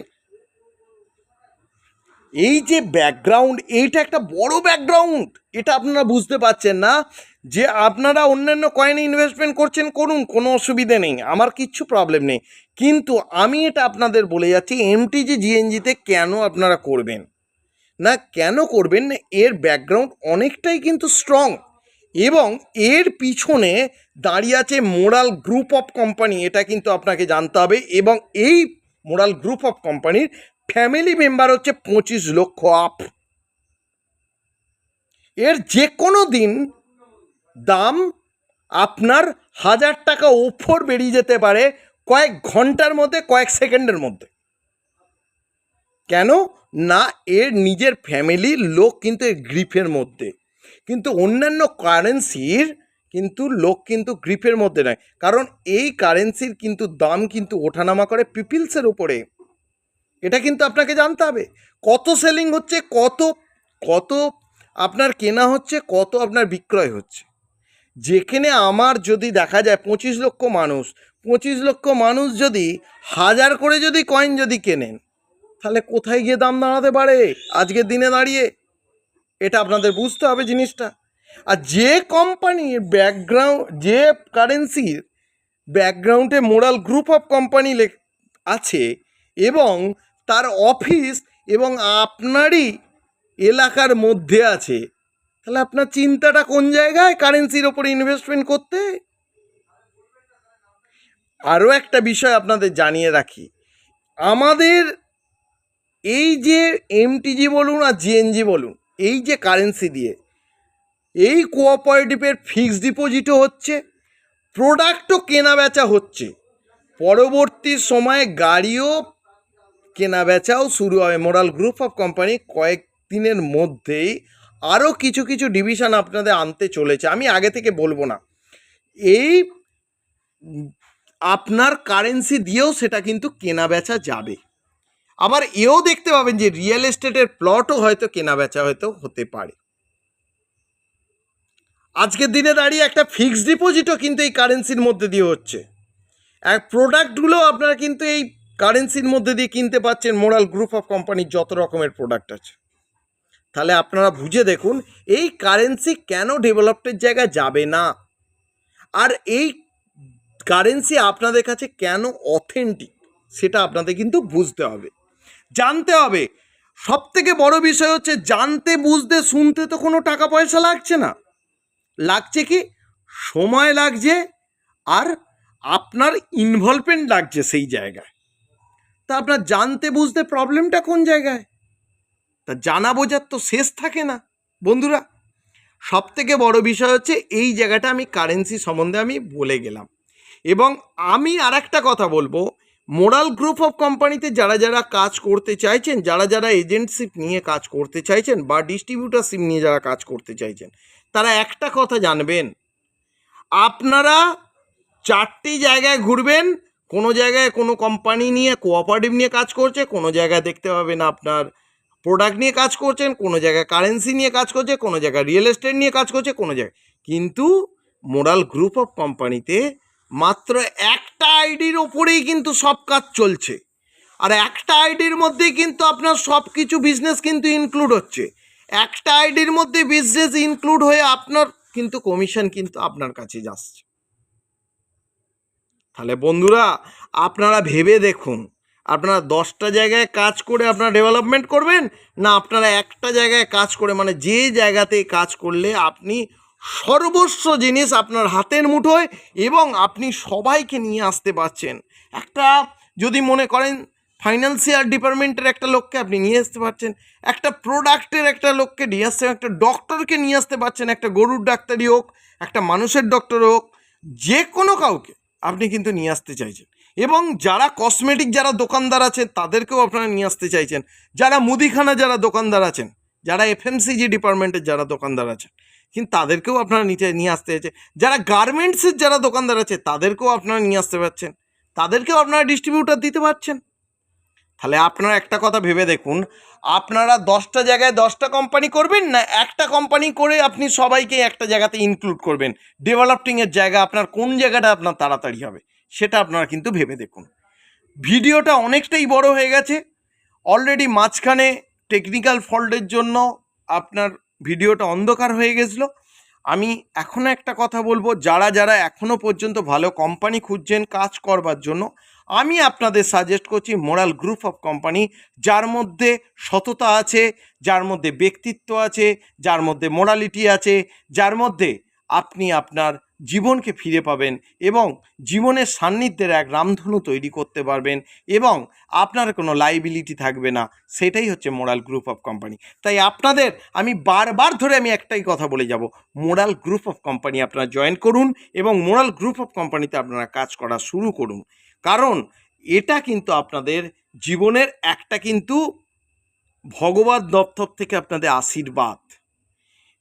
এই যে ব্যাকগ্রাউন্ড, এইটা একটা বড় ব্যাকগ্রাউন্ড। এটা আপনারা বুঝতে পারছেন না। যে আপনারা অন্যান্য কয়েনে ইনভেস্টমেন্ট করুন, কোনো অসুবিধে নেই, আমার কিচ্ছু প্রবলেম নেই। কিন্তু আমি এটা আপনাদের বলে যাচ্ছি, এমটিজি জিএনজিতে কেন আপনারা করবেন না, কেন করবেন না, এর ব্যাকগ্রাউন্ড অনেকটাই কিন্তু স্ট্রং। এবং এর পিছনে দাঁড়িয়ে আছে মোরাল গ্রুপ অফ কোম্পানি, এটা কিন্তু আপনাকে জানতে হবে। এবং এই মোরাল গ্রুপ অফ কোম্পানির ফ্যামিলি মেম্বার হচ্ছে 25 লক্ষ আপ। এর যে কোনো দিন দাম আপনার 1000 টাকা ওপর বেরিয়ে যেতে পারে, কয়েক ঘন্টার মধ্যে, কয়েক সেকেন্ডের মধ্যে। কেন না, এর নিজের ফ্যামিলির লোক কিন্তু এর গ্রিপের মধ্যে। কিন্তু অন্যান্য কারেন্সির কিন্তু লোক কিন্তু গ্রিপের মধ্যে নয়, কারণ এই কারেন্সির কিন্তু দাম কিন্তু ওঠানামা করে পিপলসের উপরে। এটা কিন্তু আপনাকে জানতে হবে, কত সেলিং হচ্ছে, কত আপনার কেনা হচ্ছে, কত আপনার বিক্রয় হচ্ছে। যেখানে আমার দেখা যায় 25 লক্ষ মানুষ যদি 1000 করে কয়েন কেনেন, তাহলে কোথায় গিয়ে দাম দাঁড়াতে পারে আজকের দিনে দাঁড়িয়ে? এটা আপনাদের বুঝতে হবে জিনিসটা। আর যে কোম্পানির ব্যাকগ্রাউন্ড, যে কারেন্সির ব্যাকগ্রাউন্ডে মোরাল গ্রুপ অফ কোম্পানি আছে এবং তার অফিস এবং আপনারই এলাকার মধ্যে আছে, তাহলে আপনার চিন্তাটা কোন জায়গায় কারেন্সির ওপরে ইনভেস্টমেন্ট করতে। আরও একটা বিষয় আপনাদের জানিয়ে রাখি, আমাদের এই যে এমটিজি বলুন আর জিএনজি বলুন, এই যে কারেন্সি দিয়ে এই কোঅপারেটিভের ফিক্সড ডিপোজিটও হচ্ছে, প্রোডাক্টও কেনা বেচা হচ্ছে, পরবর্তী সময়ে গাড়িও কেনা বেচাও শুরু হবে। মোরাল গ্রুপ অফ কোম্পানি কয়েকদিনের মধ্যেই আরও কিছু কিছু ডিভিশন আপনাদের আনতে চলেছে, আমি আগে থেকে বলবো না। এই আপনার কারেন্সি দিয়েও সেটা কিন্তু কেনা বেচা যাবে। আবার এও দেখতে পাবেন যে রিয়েল এস্টেটের প্লটও হয়তো কেনা বেচা হয়তো হতে পারে। আজকের দিনে দাঁড়িয়ে একটা ফিক্সড ডিপোজিটও কিন্তু এই কারেন্সির মধ্যে দিয়ে হচ্ছে, এক প্রোডাক্টগুলো আপনারা কিন্তু এই কারেন্সির মধ্যে দিয়ে কিনতে পাচ্ছেন। মোরাল গ্রুপ অফ কোম্পানির যত রকমের প্রোডাক্ট আছে, তাহলে আপনারা বুঝে দেখুন এই কারেন্সি কেন ডেভেলপমেন্টের জায়গায় যাবে না, আর এই কারেন্সি আপনাদের কাছে কেন অথেন্টিক সেটা আপনাদের কিন্তু বুঝতে হবে, জানতে হবে। সব থেকে বড় বিষয় হচ্ছে জানতে বুঝতে শুনতে তো কোনো টাকা পয়সা লাগছে না, লাগছে কি সময় লাগছে আর আপনার ইনভলভমেন্ট লাগছে সেই জায়গায়। তা আপনার জানতে বুঝতে প্রবলেমটা কোন জায়গায়, তা জানা বোঝার তো শেষ থাকে না বন্ধুরা। সব থেকে বড় বিষয় হচ্ছে এই জায়গাটা আমি কারেন্সি সম্বন্ধে আমি বলে গেলাম। এবং আমি আর একটা কথা বলবো, মোরাল গ্রুপ অফ কোম্পানিতে যারা যারা কাজ করতে চাইছেন, যারা যারা এজেন্টশিপ নিয়ে কাজ করতে চাইছেন বা ডিস্ট্রিবিউটারশিপ নিয়ে যারা কাজ করতে চাইছেন, তারা একটা কথা জানবেন, আপনারা 4টি জায়গায় ঘুরবেন। কোনো জায়গায় কোনো কোম্পানি নিয়ে কোঅপারেটিভ নিয়ে কাজ করছে, কোনো জায়গায় দেখতে পাবেন আপনার প্রোডাক্ট নিয়ে কাজ করছেন, কোনো জায়গায় কারেন্সি নিয়ে কাজ করছে, কোনো জায়গায় রিয়েল এস্টেট নিয়ে কাজ করছে, কোনো জায়গায়। কিন্তু মোরাল গ্রুপ অফ কোম্পানিতে মাত্র একটা আইডির ওপরেই কিন্তু সব কাজ চলছে, আর একটা আইডির মধ্যেই কিন্তু আপনার সব কিছু বিজনেস কিন্তু ইনক্লুড হচ্ছে। একটা আইডির মধ্যে বিজনেস ইনক্লুড হয়ে আপনার কিন্তু কমিশন কিন্তু আপনার কাছে যাচ্ছে। তাহলে বন্ধুরা আপনারা ভেবে দেখুন, আপনারা 10টা জায়গায় কাজ করে আপনারা ডেভেলপমেন্ট করবেন, না আপনারা একটা জায়গায় কাজ করে, মানে যে জায়গাতে কাজ করলে আপনি সর্বস্ব জিনিস আপনার হাতের মুঠোয় এবং আপনি সবাইকে নিয়ে আসতে পারছেন। একটা যদি মনে করেন ফাইন্যান্সিয়াল ডিপার্টমেন্টের একটা লোককে আপনি নিয়ে আসতে পারছেন, একটা প্রোডাক্টের একটা লোককে নিয়ে আসছেন, একটা ডক্টরকে নিয়ে আসতে পারছেন, একটা গরুর ডাক্তারই হোক, একটা মানুষের ডক্টর হোক, যে কোনো কাউকে আপনি কিন্তু নিয়ে আসতে চাইছেন। এবং যারা কসমেটিক যারা দোকানদার আছেন তাদেরকেও আপনারা নিয়ে আসতে চাইছেন, যারা মুদিখানা যারা দোকানদার আছেন, যারা এফএমসিজি ডিপার্টমেন্টের যারা দোকানদার আছেন, কিন্তু তাদেরকেও আপনারা নিয়ে আসতে চাইছেন, যারা গার্মেন্টসের যারা দোকানদার আছে তাদেরকেও আপনারা নিয়ে আসতে পারছেন, তাদেরকেও আপনারা ডিস্ট্রিবিউটার দিতে পারছেন। তাহলে আপনারা একটা কথা ভেবে দেখুন, আপনারা 10টা জায়গায় 10টা কোম্পানি করবেন, না একটা কোম্পানি করে আপনি সবাইকে একটা জায়গাতে ইনক্লুড করবেন। ডেভেলপিংয়ের জায়গা আপনার কোন জায়গাটা আপনার তাড়াতাড়ি হবে সেটা আপনারা কিন্তু ভেবে দেখুন। ভিডিওটা অনেকটাই বড় হয়ে গেছে অলরেডি, মাঝখানে টেকনিক্যাল ফল্টের জন্য আপনার ভিডিওটা অন্ধকার হয়ে গেছিলো। আমি এখনও একটা কথা বলবো, যারা যারা এখনও পর্যন্ত ভালো কোম্পানি খুঁজছেন কাজ করবার জন্য, আমি আপনাদের সাজেস্ট করছি মোরাল গ্রুপ অফ কোম্পানি, যার মধ্যে সততা আছে, যার মধ্যে ব্যক্তিত্ব আছে, যার মধ্যে মোরালিটি আছে, যার মধ্যে আপনি আপনার জীবনকে ফিরে পাবেন এবং জীবনের সান্নিধ্যের এক রামধনু তৈরি করতে পারবেন এবং আপনার কোনো লাইবিলিটি থাকবে না। সেটাই হচ্ছে মোরাল গ্রুপ অফ কোম্পানি। তাই আপনাদের আমি বারবার ধরে আমি একটাই কথা বলে যাব, মোরাল গ্রুপ অফ কোম্পানি আপনারা জয়েন করুন এবং মোরাল গ্রুপ অফ কোম্পানিতে আপনারা কাজ করা শুরু করুন। কারণ এটা কিন্তু আপনাদের জীবনের একটা কিন্তু ভগবত দপ্তর থেকে আপনাদের আশীর্বাদ।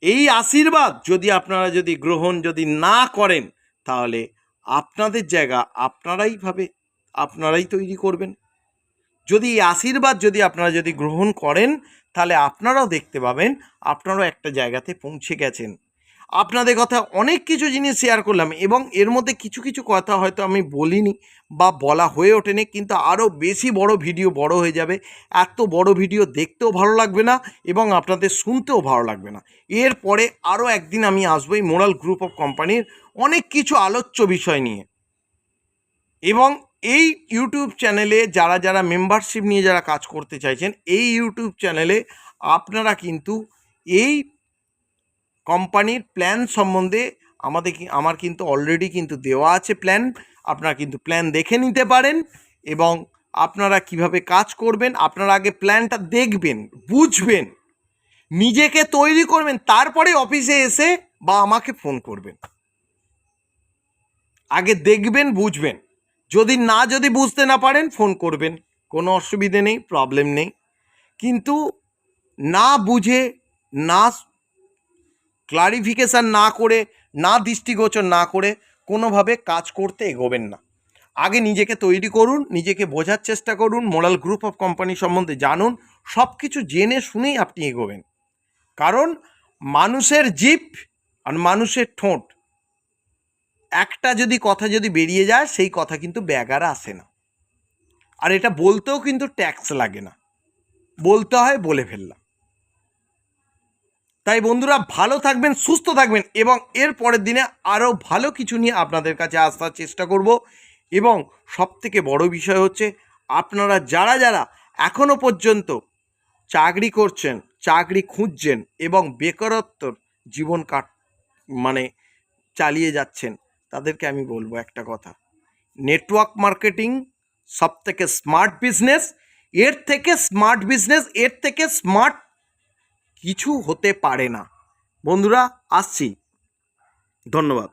এই আশীর্বাদ যদি আপনারা যদি গ্রহণ যদি না করেন, তাহলে আপনাদের জায়গা আপনারাই তৈরি করবেন। যদি এই আশীর্বাদ যদি আপনারা যদি গ্রহণ করেন, তাহলে আপনারাও দেখতে পাবেন আপনারাও একটা জায়গাতে পৌঁছে গেছেন। আপনাদের কথা অনেক কিছু জিনিস শেয়ার করলাম এবং এর মধ্যে কিছু কিছু কথা হয়তো আমি বলিনি বা বলা হয়ে ওঠেনি, কিন্তু আরও বেশি বড় ভিডিও বড় হয়ে যাবে। এত বড় ভিডিও দেখতেও ভালো লাগবে না এবং আপনাদের শুনতেও ভালো লাগবে না। এরপরে আরও একদিন আমি আসবই মোরাল গ্রুপ অফ কোম্পানির অনেক কিছু আলোচ্য বিষয় নিয়ে। এবং এই ইউটিউব চ্যানেলে যারা যারা মেম্বারশিপ নিয়ে যারা কাজ করতে চাইছেন, এই ইউটিউব চ্যানেলে আপনারা কিন্তু এই কোম্পানির প্ল্যান সম্বন্ধে আমার কিন্তু অলরেডি কিন্তু দেওয়া আছে প্ল্যান, আপনারা কিন্তু প্ল্যান দেখে নিতে পারেন এবং আপনারা কিভাবে কাজ করবেন আপনারা আগে প্ল্যানটা দেখবেন, বুঝবেন, নিজেকে তৈরি করবেন, তারপরে অফিসে এসে বা আমাকে ফোন করবেন। আগে দেখবেন, বুঝবেন, যদি বুঝতে না পারেন ফোন করবেন, কোনো অসুবিধে নেই, প্রবলেম নেই। কিন্তু না বুঝে, না ক্লারিফিকেশান না করে, না দৃষ্টিগোচর না করে কোনোভাবে কাজ করতে এগোবেন না। আগে নিজেকে তৈরি করুন, নিজেকে বোঝার চেষ্টা করুন, মোরাল গ্রুপ অফ কোম্পানি সম্বন্ধে জানুন, সব কিছু জেনে শুনেই আপনি এগোবেন। কারণ মানুষের জিভ আর মানুষের ঠোঁট একটা কথা যদি বেরিয়ে যায় সেই কথা কিন্তু ব্যাগারে আসে না, আর এটা বলতেও কিন্তু ট্যাক্স লাগে না, বলতে হয়, বলে ফেললাম। তাই বন্ধুরা ভালো থাকবেন, সুস্থ থাকবেন এবং এর পরের দিনে আরও ভালো কিছু নিয়ে আপনাদের কাছে আসার চেষ্টা করব। এবং সবথেকে বড় বিষয় হচ্ছে আপনারা যারা এখনও পর্যন্ত চাকরি করছেন, চাকরি খুঁজছেন এবং বেকারত্বর জীবন চালিয়ে যাচ্ছেন, তাদেরকে আমি বলবো একটা কথা, নেটওয়ার্ক মার্কেটিং সবথেকে স্মার্ট বিজনেস। এর থেকে স্মার্ট কিছু হতে পারে না। বন্ধুরা আসছি, ধন্যবাদ।